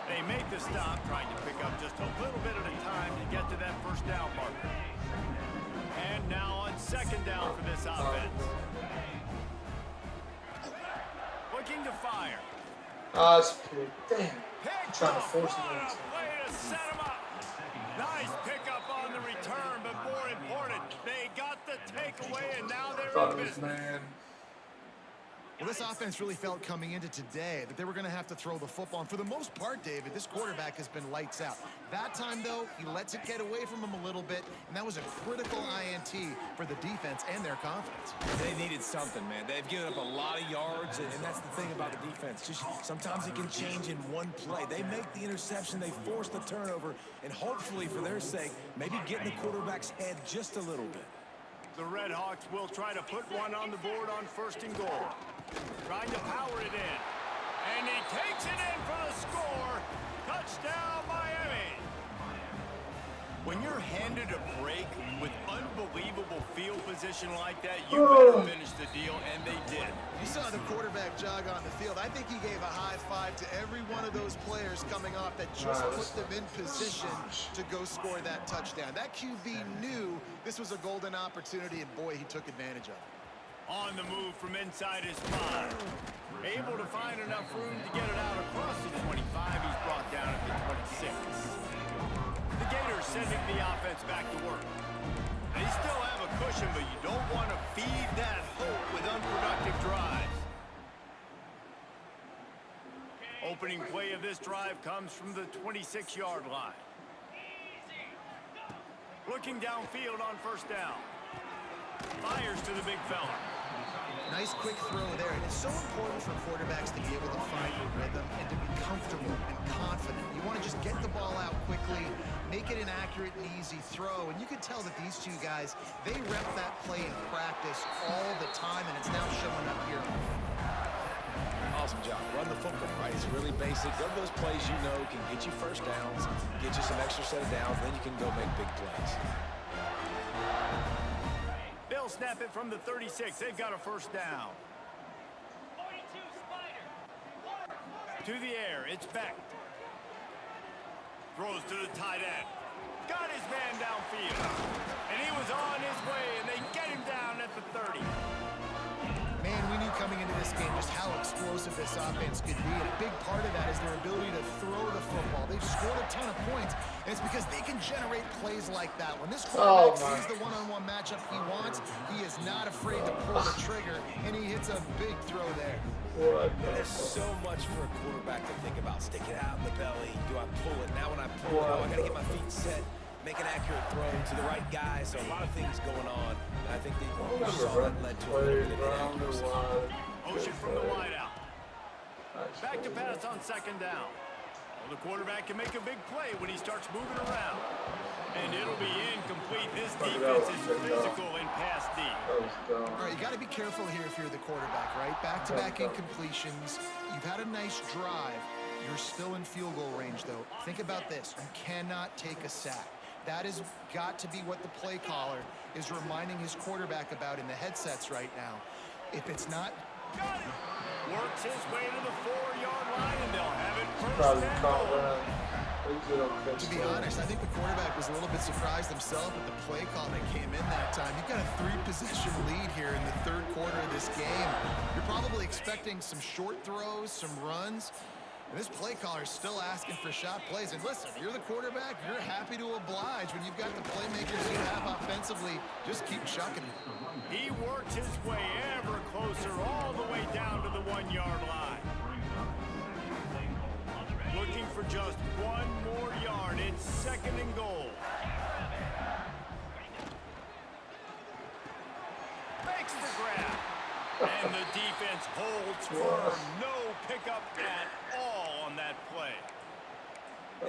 Speaker 2: They make the stop, trying to pick up just a little bit at a time to get to that first down marker. And now on second down for this offense. Looking to fire.
Speaker 1: It's pick. Damn.
Speaker 2: Picked
Speaker 1: Trying to
Speaker 2: up.
Speaker 1: force it
Speaker 2: What
Speaker 1: on
Speaker 2: a way to set him up. Nice pickup on the return, but more important, they got the takeaway, and now they're
Speaker 1: Thought
Speaker 2: in
Speaker 1: it was
Speaker 2: business.
Speaker 1: man.
Speaker 3: Well, this offense really felt coming into today that they were going to have to throw the football. And for the most part, David, this quarterback has been lights out. That time, though, he lets it get away from him a little bit, and that was a critical INT for the defense and their confidence.
Speaker 4: They needed something, man. They've given up a lot of yards, and that's the thing about the defense. Just sometimes it can change in one play. They make the interception, they force the turnover, and hopefully, for their sake, maybe get in the quarterback's head just a little bit.
Speaker 2: The Red Hawks will try to put one on the board on first and goal. Trying to power it in. And he takes it in for the score. Touchdown, Miami. When you're handed a break with unbelievable field position like that, you better finish the deal, and they did.
Speaker 3: You saw the quarterback jog on the field. I think he gave a high five to every one of those players coming off that just put them in position to go score that touchdown. That QB knew this was a golden opportunity, and boy, he took advantage of it.
Speaker 2: On the move from inside his 5. Able to find enough room to get it out across the 25. He's brought down at the 26. The Gators sending the offense back to work. They still have a cushion, but you don't want to feed that hope with unproductive drives. Opening play of this drive comes from the 26-yard line. Looking downfield on first down. Fires to the big fella.
Speaker 3: Nice quick throw there. And it's so important for quarterbacks to be able to find your rhythm and to be comfortable and confident. You want to just get the ball out quickly, make it an accurate and easy throw. And you can tell that these two guys, they rep that play in practice all the time, and it's now showing up here.
Speaker 4: Awesome job. Run the football, right? It's really basic. Go those plays you know can get you first downs, get you some extra set of downs, then you can go make big plays.
Speaker 2: They'll They'll snap it from the 36. They've got a first down. To the air, it's Beck. Throws to the tight end. Got his man downfield. And he was on his way, and they get him down at the 30.
Speaker 3: Man, we knew coming into this game just how explosive this offense could be, and a big part of that is their ability to throw the football. They've scored a ton of points, and it's because they can generate plays like that. When this quarterback sees the one-on-one matchup he wants, he is not afraid to pull the trigger, and he hits a big throw there.
Speaker 4: There's so much for a quarterback to think about. Stick it out in the belly. Do I pull it? Now when I pull it, I got to get my feet set, make an accurate throw to the right guy. So a lot of things going on. And I think they saw that led to a little bit of inaccuracy.
Speaker 2: Motion from the wide out. Back to pass on second down. Well, the quarterback can make a big play when he starts moving around. And it'll be incomplete. This defense is physical and pass deep.
Speaker 3: All right, you got to be careful here if you're the quarterback, right? Back-to-back incompletions. You've had a nice drive. You're still in field goal range, though. Think about this. You cannot take a sack. That has got to be what the play caller is reminding his quarterback about in the headsets right now. If it's not...
Speaker 2: Got it! Works his way to the 4-yard line, and they'll have it first and goal.
Speaker 3: To be honest, I think the quarterback was a little bit surprised himself with the play call that came in that time. You've got a 3-possession lead here in the third quarter of this game. You're probably expecting some short throws, some runs. And this play caller is still asking for shot plays. And listen, you're the quarterback. You're happy to oblige when you've got the playmakers you have offensively. Just keep chucking it.
Speaker 2: He works his way ever closer all the way down to the 1-yard line. Looking for just one more yard. It's second and goal. Makes the grab. And the defense holds firm. No pickup at all on that play.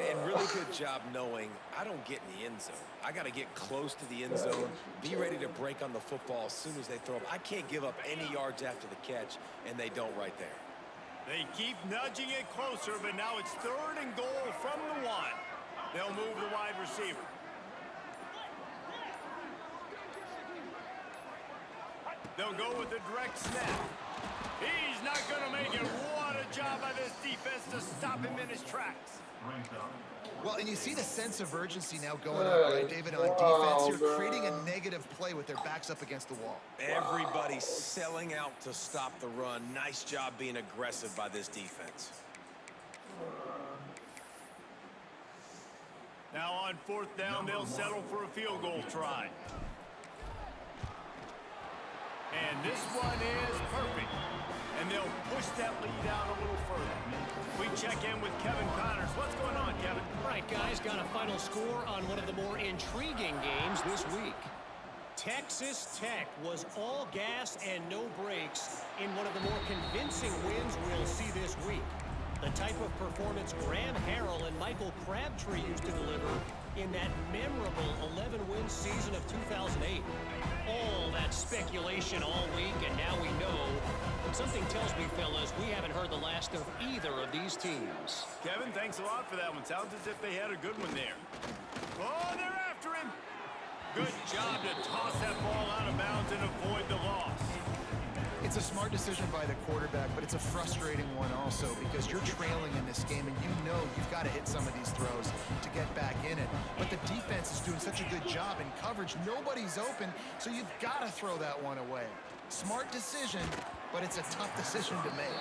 Speaker 4: And really good job knowing I don't get in the end zone. I got to get close to the end zone, be ready to break on the football as soon as they throw up. I can't give up any yards after the catch, and they don't right there.
Speaker 2: They keep nudging it closer, but now it's third and goal from the 1. They'll move the wide receiver. They'll go with a direct snap. He's not going to make it. What a job by this defense to stop him in his tracks.
Speaker 3: Well, and you see the sense of urgency now going up, right, David, on defense. You're creating a negative play with their backs up against the wall.
Speaker 4: Everybody's selling out to stop the run. Nice job being aggressive by this defense.
Speaker 2: Now on fourth down, they'll settle for a field goal try. And this one is perfect. And they'll push that lead out a little further. We check in with Kevin Connors. What's going on, Kevin?
Speaker 5: All right, guys, got a final score on one of the more intriguing games this week. Texas Tech was all gas and no brakes in one of the more convincing wins we'll see this week. The type of performance Graham Harrell and Michael Crabtree used to deliver in that memorable 11-win season of 2008. All that speculation all week, and now we know. Something tells me, fellas, we haven't heard the last of either of these teams.
Speaker 2: Kevin, thanks a lot for that one. Sounds as if they had a good one there. Oh, they're after him. Good job to toss that ball out of bounds and avoid the loss.
Speaker 3: It's a smart decision by the quarterback, but it's a frustrating one also because you're trailing in this game and you know you've got to hit some of these throws to get back in it. But the defense is doing such a good job in coverage. Nobody's open, so you've got to throw that one away. Smart decision, but it's a tough decision to make.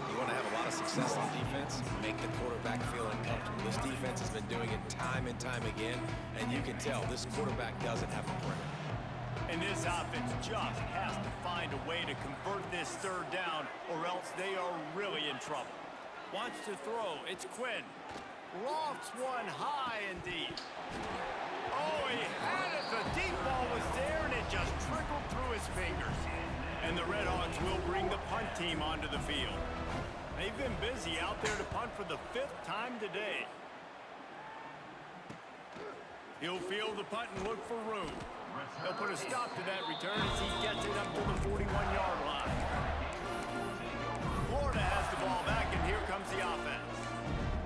Speaker 4: You want to have a lot of success on defense, make the quarterback feel uncomfortable. This defense has been doing it time and time again, and you can tell this quarterback doesn't have a prayer.
Speaker 2: And this offense just has to find a way to convert this third down, or else they are really in trouble. Wants to throw. It's Quinn. Lofts one high and deep. Oh, he had it. The deep ball was there, and it just trickled through his fingers. And the Red Hawks will bring the punt team onto the field. They've been busy out there to punt for the 5th time today. He'll field the punt and look for room. They'll put a stop to that return as he gets it up to the 41-yard line. Florida has the ball back, and here comes the offense.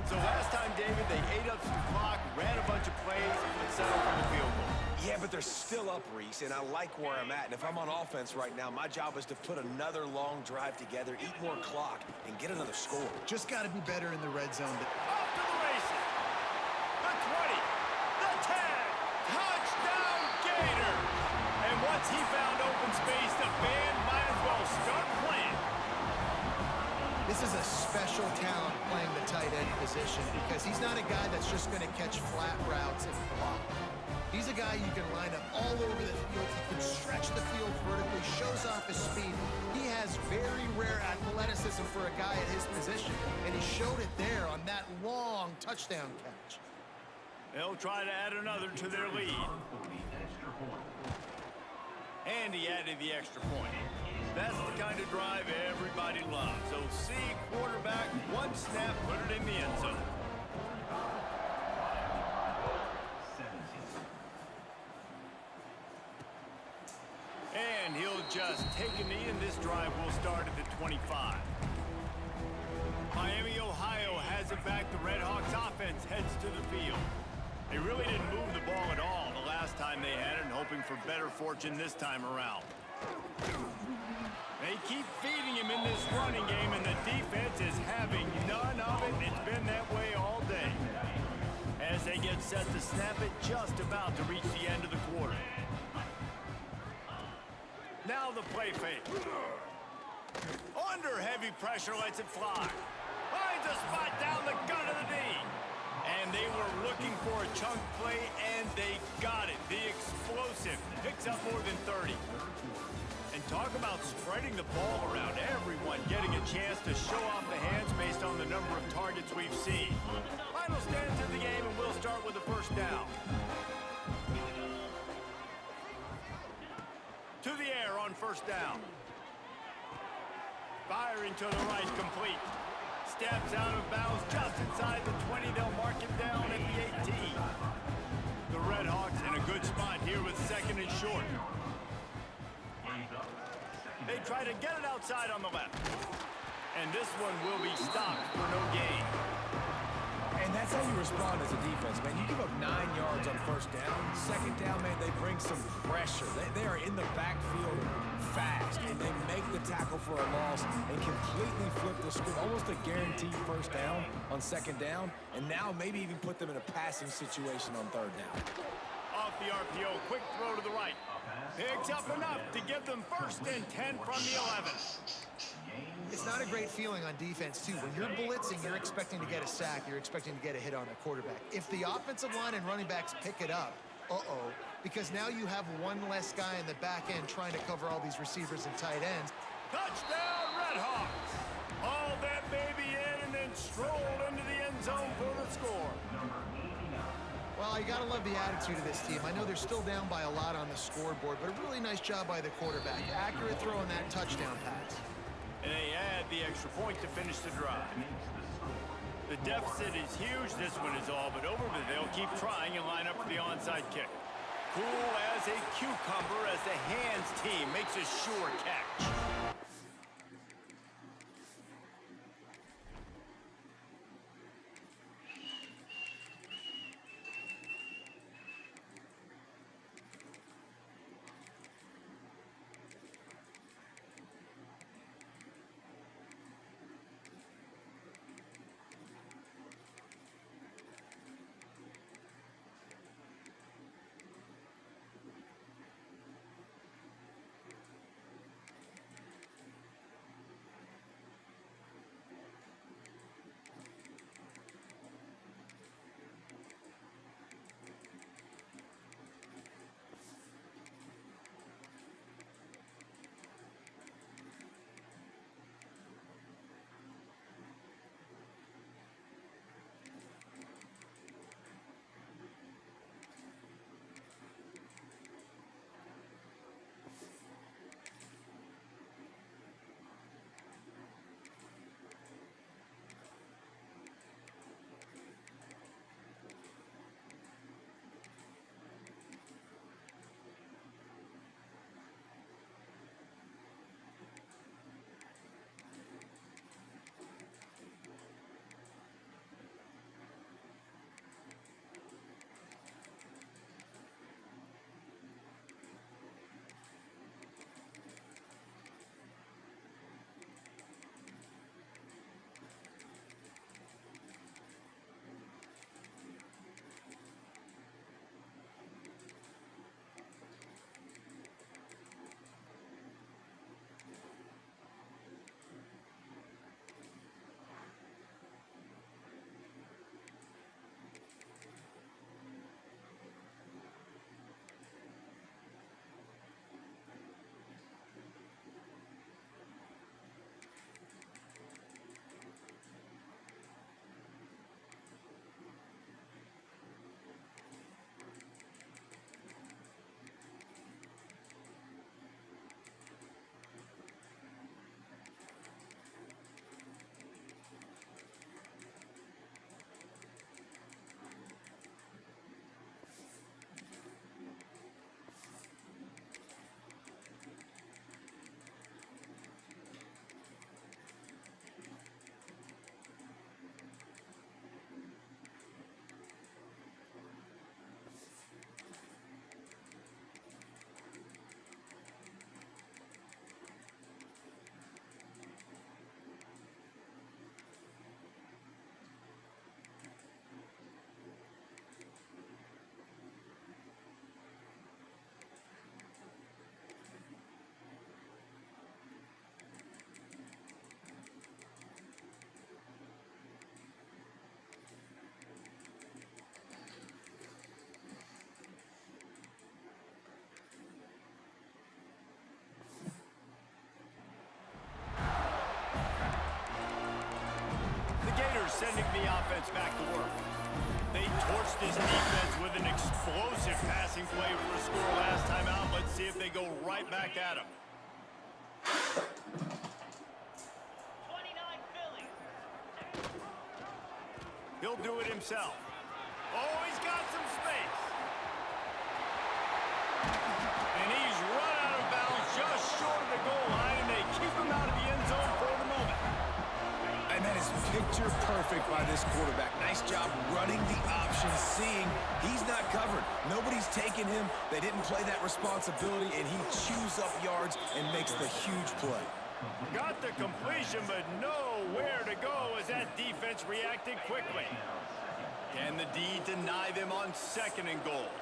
Speaker 2: So last time, David, they ate up some clock, ran a bunch of plays, and settled for the field goal.
Speaker 4: Yeah, but they're still up, Reese, and I like where I'm at. And if I'm on offense right now, my job is to put another long drive together, eat more clock, and get another score.
Speaker 3: Just got to be better in the red zone.
Speaker 2: Off to the races. The 20, the 10, touchdown Gators. And once he found open space, the band might as well start playing.
Speaker 3: This is a special talent playing the tight end position because he's not a guy that's just going to catch flat routes and block. He's a guy you can line up all over the field. He can stretch the field vertically, shows off his speed. He has very rare athleticism for a guy at his position, and he showed it there on that long touchdown catch.
Speaker 2: They'll try to add another to their lead. And he added the extra point. That's the kind of drive everybody loves. So see quarterback, one snap, put it in the end zone. And he'll just take a knee, and this drive will start at the 25. Miami, Ohio has it back. The Red Hawks offense heads to the field. They really didn't move the ball at all the last time they had it, and hoping for better fortune this time around. They keep feeding him in this running game, and the defense is having none of it. It's been that way all day. As they get set to snap it, just about to reach the end of the quarter. Now the play fake. Under heavy pressure, lets it fly. Finds a spot down the gut of the knee. And they were looking for a chunk play, and they got it. The explosive picks up more than 30. And talk about spreading the ball around. Everyone getting a chance to show off the hands based on the number of targets we've seen. Final stance of the game, and we'll start with the first down. To the air on first down. Firing to the right, complete. Steps out of bounds just inside the 20. They'll mark him down at the 18. The Red Hawks in a good spot here with second and short. They try to get it outside on the left. And this one will be stopped for no gain.
Speaker 4: And that's how you respond as a defense, man. You give up 9 yards on first down. Second down, man, they bring some pressure. They are in the backfield fast, and they make the tackle for a loss and completely flip the script. Almost a guaranteed first down on second down, and now maybe even put them in a passing situation on third down.
Speaker 2: Off the RPO, quick throw to the right. Picks up enough to give them first and 10 from the 11.
Speaker 3: It's not a great feeling on defense, too. When you're blitzing, you're expecting to get a sack. You're expecting to get a hit on the quarterback. If the offensive line and running backs pick it up, because now you have one less guy in the back end trying to cover all these receivers and tight ends.
Speaker 2: Touchdown, Red Hawks. Haul that baby in and then stroll into the end zone for the score.
Speaker 3: Well, you got to love the attitude of this team. I know they're still down by a lot on the scoreboard, but a really nice job by the quarterback. Accurate throw on that touchdown pass.
Speaker 2: And they add the extra point to finish the drive. The deficit is huge. This one is all but over, but they'll keep trying and line up for the onside kick. Cool as a cucumber as the hands team makes a sure catch. sending the offense back to work. They torched this defense with an explosive passing play for a score last time out. Let's see if they go right back at him.
Speaker 5: 29 Phillies.
Speaker 2: He'll do it himself. Oh, he's got some space. And he's run out of bounds just short of the goal line, and they keep him out of the end zone for the moment.
Speaker 4: And that is picture perfect by this quarterback. Nice job running the option, seeing he's not covered. Nobody's taking him. They didn't play that responsibility, and he chews up yards and makes the huge play.
Speaker 2: Got the completion, but nowhere to go as that defense reacted quickly. Can the D deny them on 2nd and goal?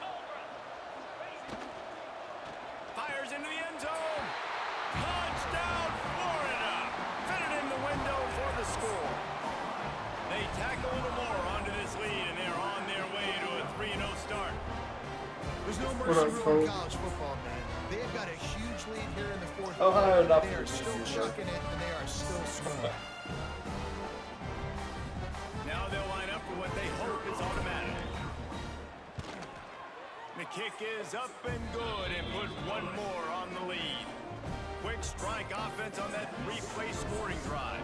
Speaker 2: Fires into the end zone. Touchdown, Florida. Fitted in the window for the score. They tack a little more onto this lead, and they're on their way to a 3-0 start.
Speaker 3: There's no mercy rule in college football, man. They've got a huge lead here in the 4th
Speaker 1: Ohio
Speaker 3: quarter.
Speaker 1: enough
Speaker 3: They are
Speaker 1: for
Speaker 3: still
Speaker 1: this,
Speaker 3: chucking it, and they are still scoring.
Speaker 2: Now they'll line up for what they hope is automatic. The kick is up and good, and put one more on the lead. Quick strike offense on that 3-play scoring drive.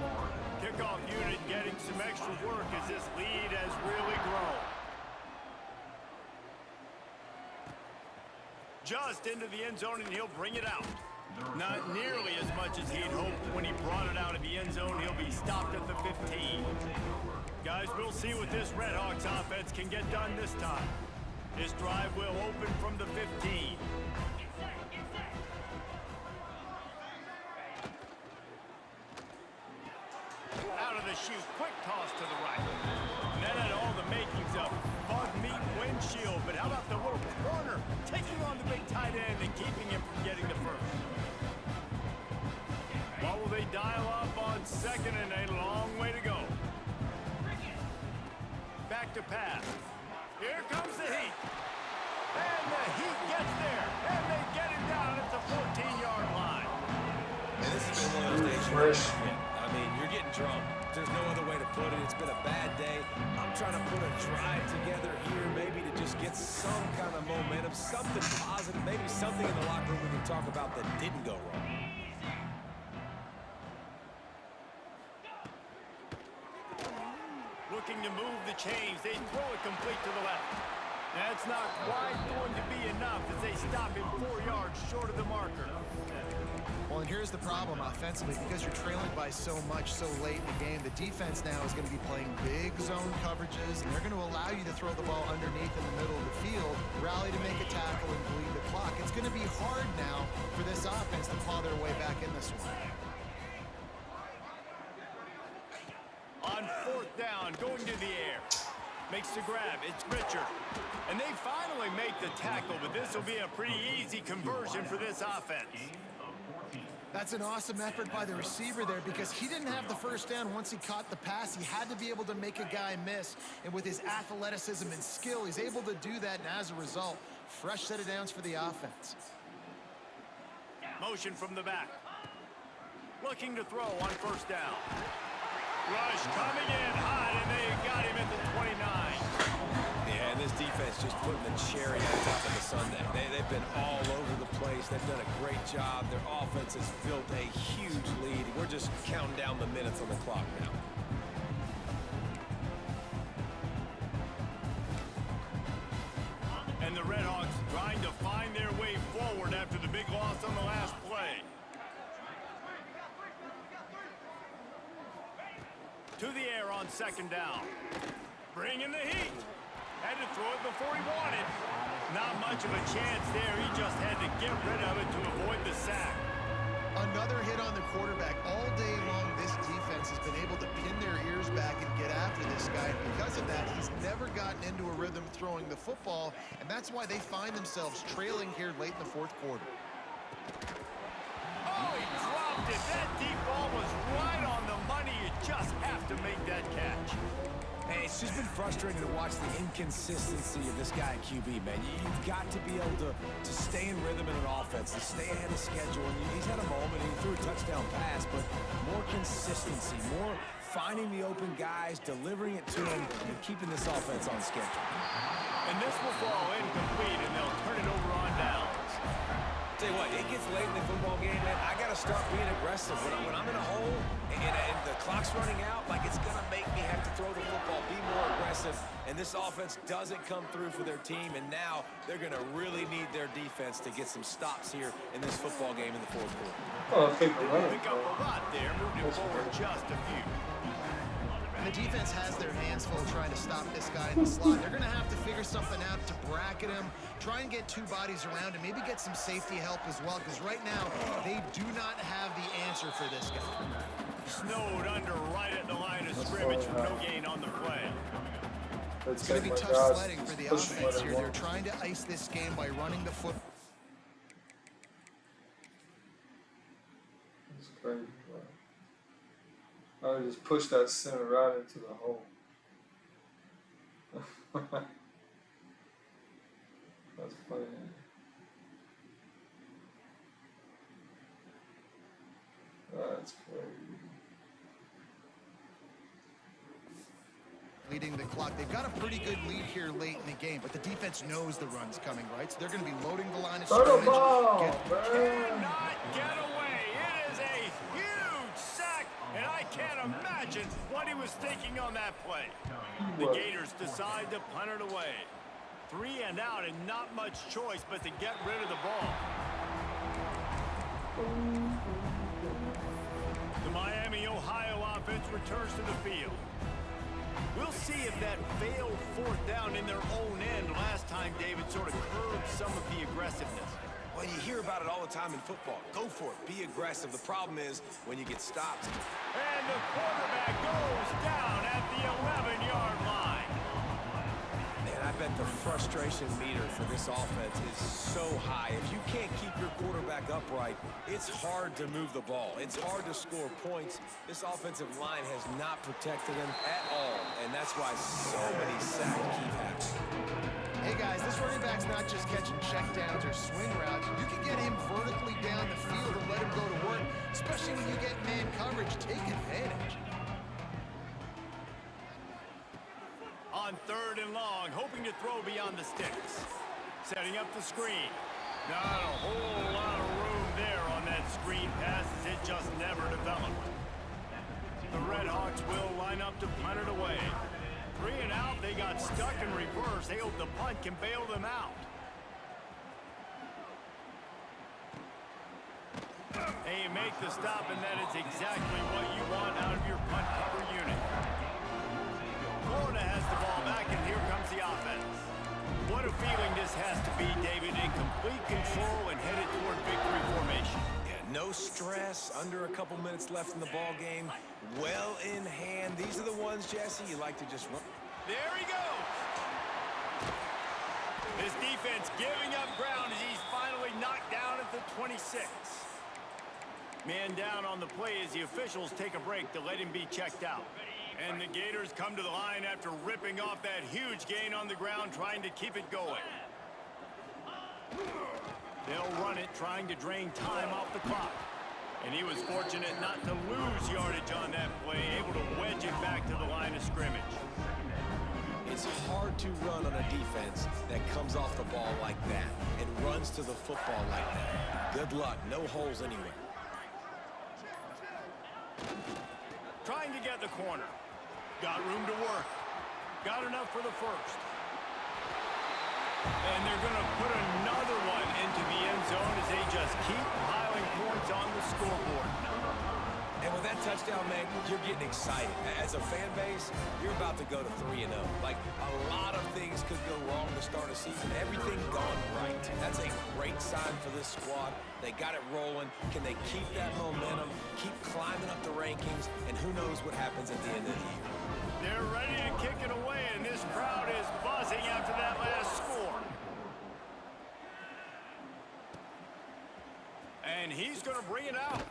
Speaker 2: Kickoff unit getting some extra work as this lead has really grown. Just into the end zone, and he'll bring it out. Not nearly as much as he'd hoped when he brought it out of the end zone. He'll be stopped at the 15. Guys, we'll see what this Redhawks offense can get done this time. This drive will open from the 15. Out of the chute, quick toss to the right. And that had all the makings of bug meat windshield, but how about the little corner taking on the big tight end and keeping him from getting the first? What will they dial up on 2nd and a long way to go? Back to pass. Here comes the heat. And the heat gets there. And they get him down at the 14-yard line.
Speaker 4: And this has been one of those days you're getting. I mean, you're getting drunk. There's no other way to put it. It's been a bad day. I'm trying to put a drive together here, maybe to just get some kind of momentum, something positive, maybe something in the locker room we can talk about that didn't go wrong.
Speaker 2: Looking to move the chains. They throw it complete to the left. That's not quite going to be enough as they stop him 4 yards short of the marker.
Speaker 3: Well, and here's the problem offensively. Because you're trailing by so much so late in the game, the defense now is going to be playing big zone coverages, and they're going to allow you to throw the ball underneath in the middle of the field, rally to make a tackle, and bleed the clock. It's going to be hard now for this offense to claw their way back in this one.
Speaker 2: On 4th down, going to the air. Makes the grab. It's Richard. And they finally make the tackle, but this will be a pretty easy conversion for this offense.
Speaker 3: That's an awesome effort by the receiver there because he didn't have the first down once he caught the pass. He had to be able to make a guy miss. And with his athleticism and skill, he's able to do that. And as a result, fresh set of downs for the offense.
Speaker 2: Motion from the back. Looking to throw on 1st down. Rush coming in hot, and they got him at the 29.
Speaker 4: Yeah, and this defense just putting the cherry on top of the sundae. They've been all over the place. They've done a great job. Their offense has built a huge lead. We're just counting down the minutes on the clock now.
Speaker 2: And the Redhawks trying to find their way forward after the big loss on the last play. To the air on 2nd down. Bringing the heat. Had to throw it before he wanted. Not much of a chance there. He just had to get rid of it to avoid the sack.
Speaker 3: Another hit on the quarterback. All day long, this defense has been able to pin their ears back and get after this guy. And because of that, he's never gotten into a rhythm throwing the football. And that's why they find themselves trailing here late in the 4th quarter.
Speaker 2: Oh, he dropped it. That deep ball was right on the money. You just have to make that catch.
Speaker 4: Hey, it's just been frustrating to watch the inconsistency of this guy at QB, man. You've got to be able to stay in rhythm in an offense, to stay ahead of schedule. And he's had a moment, he threw a touchdown pass, but more consistency, more finding the open guys, delivering it to them, and keeping this offense on schedule.
Speaker 2: And this will fall incomplete, and they'll turn it over on downs.
Speaker 4: Tell you what, it gets late in the football game, man. I got to start being aggressive. When I'm in a hole and the clock's running out, like, it's going to make me have to throw the football, be more aggressive. And this offense doesn't come through for their team, and now they're going to really need their defense to get some stops here in this football game in the fourth quarter.
Speaker 1: Oh, I think
Speaker 2: Pick up a lot there, moving it forward just a few.
Speaker 3: And the defense has their hands full trying to stop this guy in the slot. They're going to have to figure something out to bracket him, try and get two bodies around him, maybe get some safety help as well, because right now they do not have the answer for this guy.
Speaker 2: Snowed under right at the line of scrimmage with no gain on the play.
Speaker 3: It's going to be tough sledding for the offense here. They're trying to ice this game by running the foot.
Speaker 1: It's crazy. I would just push that center right into the hole. That's funny. That's crazy.
Speaker 3: Leading the clock. They've got a pretty good lead here late in the game, but the defense knows the run's coming, right? So they're going to be loading the line of scrimmage.
Speaker 2: Cannot get away. It is a huge sack, and I can't imagine what he was thinking on that play. The Gators decide to punt it away. 3 and out, and not much choice but to get rid of the ball. The Miami, Ohio offense returns to the field. We'll see if that failed fourth down in their own end last time, David, sort of curbed some of the aggressiveness.
Speaker 4: Well, you hear about it all the time in football. Go for it. Be aggressive. The problem is when you get stopped.
Speaker 2: And the quarterback goes down at the 11-yard line.
Speaker 4: Man, I bet the frustration meter for this offense is so high. If you can't keep your quarterback upright, it's hard to move the ball. It's hard to score points. This offensive line has not protected him at all, and that's why so many sacks keep happening.
Speaker 3: Hey guys, this running back's not just catching checkdowns or swing routes. You can get him vertically down the field and let him go to work, especially when you get man coverage. Take advantage.
Speaker 2: On 3rd and long, hoping to throw beyond the sticks. Setting up the screen. Not a whole lot of room there on that screen pass as it just never developed. The Red Hawks will line up to punt it away. 3 and out, they got stuck in reverse. They hope the punt can bail them out. They make the stop, and that is exactly what you want out of your punt cover unit. Florida has the ball back, and here comes the offense. What a feeling this has to be, David, in complete control and headed toward victory formation.
Speaker 4: Yeah, no stress, under a couple minutes left in the ball game. Well in hand. These are the ones, Jesse, you like to just run.
Speaker 2: There he goes. This defense giving up ground as he's finally knocked down at the 26. Man down on the play as the officials take a break to let him be checked out. And the Gators come to the line after ripping off that huge gain on the ground, trying to keep it going. They'll run it, trying to drain time off the clock. And he was fortunate not to lose yardage on that play, able to wedge it back to the line of scrimmage.
Speaker 4: It's hard to run on a defense that comes off the ball like that and runs to the football like that. Good luck. No holes anywhere.
Speaker 2: Trying to get the corner. Got room to work. Got enough for the first. And they're going to put another one into the end zone as they just keep piling points on the scoreboard.
Speaker 4: And with that touchdown, man, you're getting excited. As a fan base, you're about to go to 3-0. Like, a lot of things could go wrong to start a season. Everything gone right. That's a great sign for this squad. They got it rolling. Can they keep that momentum, keep climbing up the rankings, and who knows what happens at the end of the year.
Speaker 2: They're ready to kick it away, and this crowd is buzzing after that last score. And he's going to bring it out.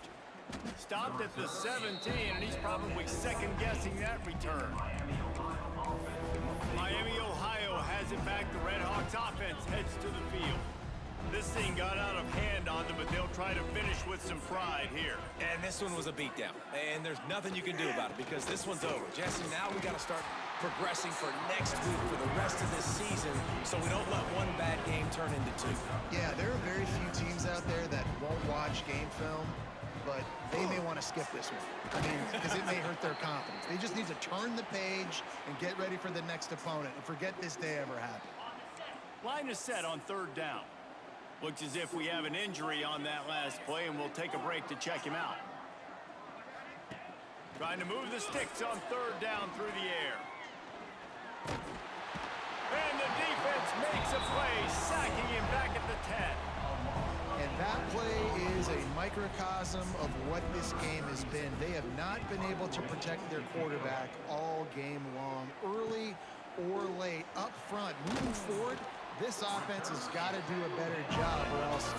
Speaker 2: Stopped at the 17, and he's probably second-guessing that return. Miami, Ohio has it back. The Red Hawks offense heads to the field. This thing got out of hand on them but they'll try to finish with some pride here.
Speaker 4: And this one was a beatdown, and there's nothing you can do about it because this one's over. Jesse, now we got to start progressing for next week for the rest of this season so we don't let one bad game turn into two.
Speaker 3: Yeah, there are very few teams out there that won't watch game film, but they may want to skip this one. I mean, because it may hurt their confidence. They just need to turn the page and get ready for the next opponent and forget this day ever happened.
Speaker 2: Line is set on 3rd down. Looks as if we have an injury on that last play, and we'll take a break to check him out. Trying to move the sticks on 3rd down through the air. And the defense makes a play, sacking him back at the 10.
Speaker 3: And that play is a microcosm of what this game has been. They have not been able to protect their quarterback all game long, early or late, up front. Moving forward, this offense has got to do a better job, or else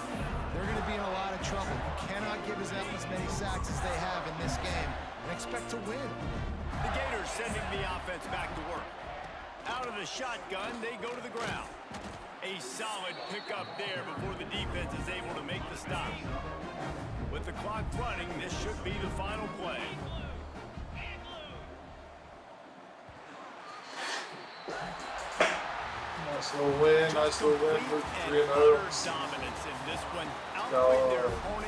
Speaker 3: they're going to be in a lot of trouble. You cannot give us up as many sacks as they have in this game and expect to win.
Speaker 2: The Gators sending the offense back to work. Out of the shotgun, they go to the ground. A solid pickup there before the defense is able to make the stop. With the clock running, this should be the final play.
Speaker 1: Nice little win. Nice little win. We're 3-0.
Speaker 2: Dominance in this one, outplayed their opponent.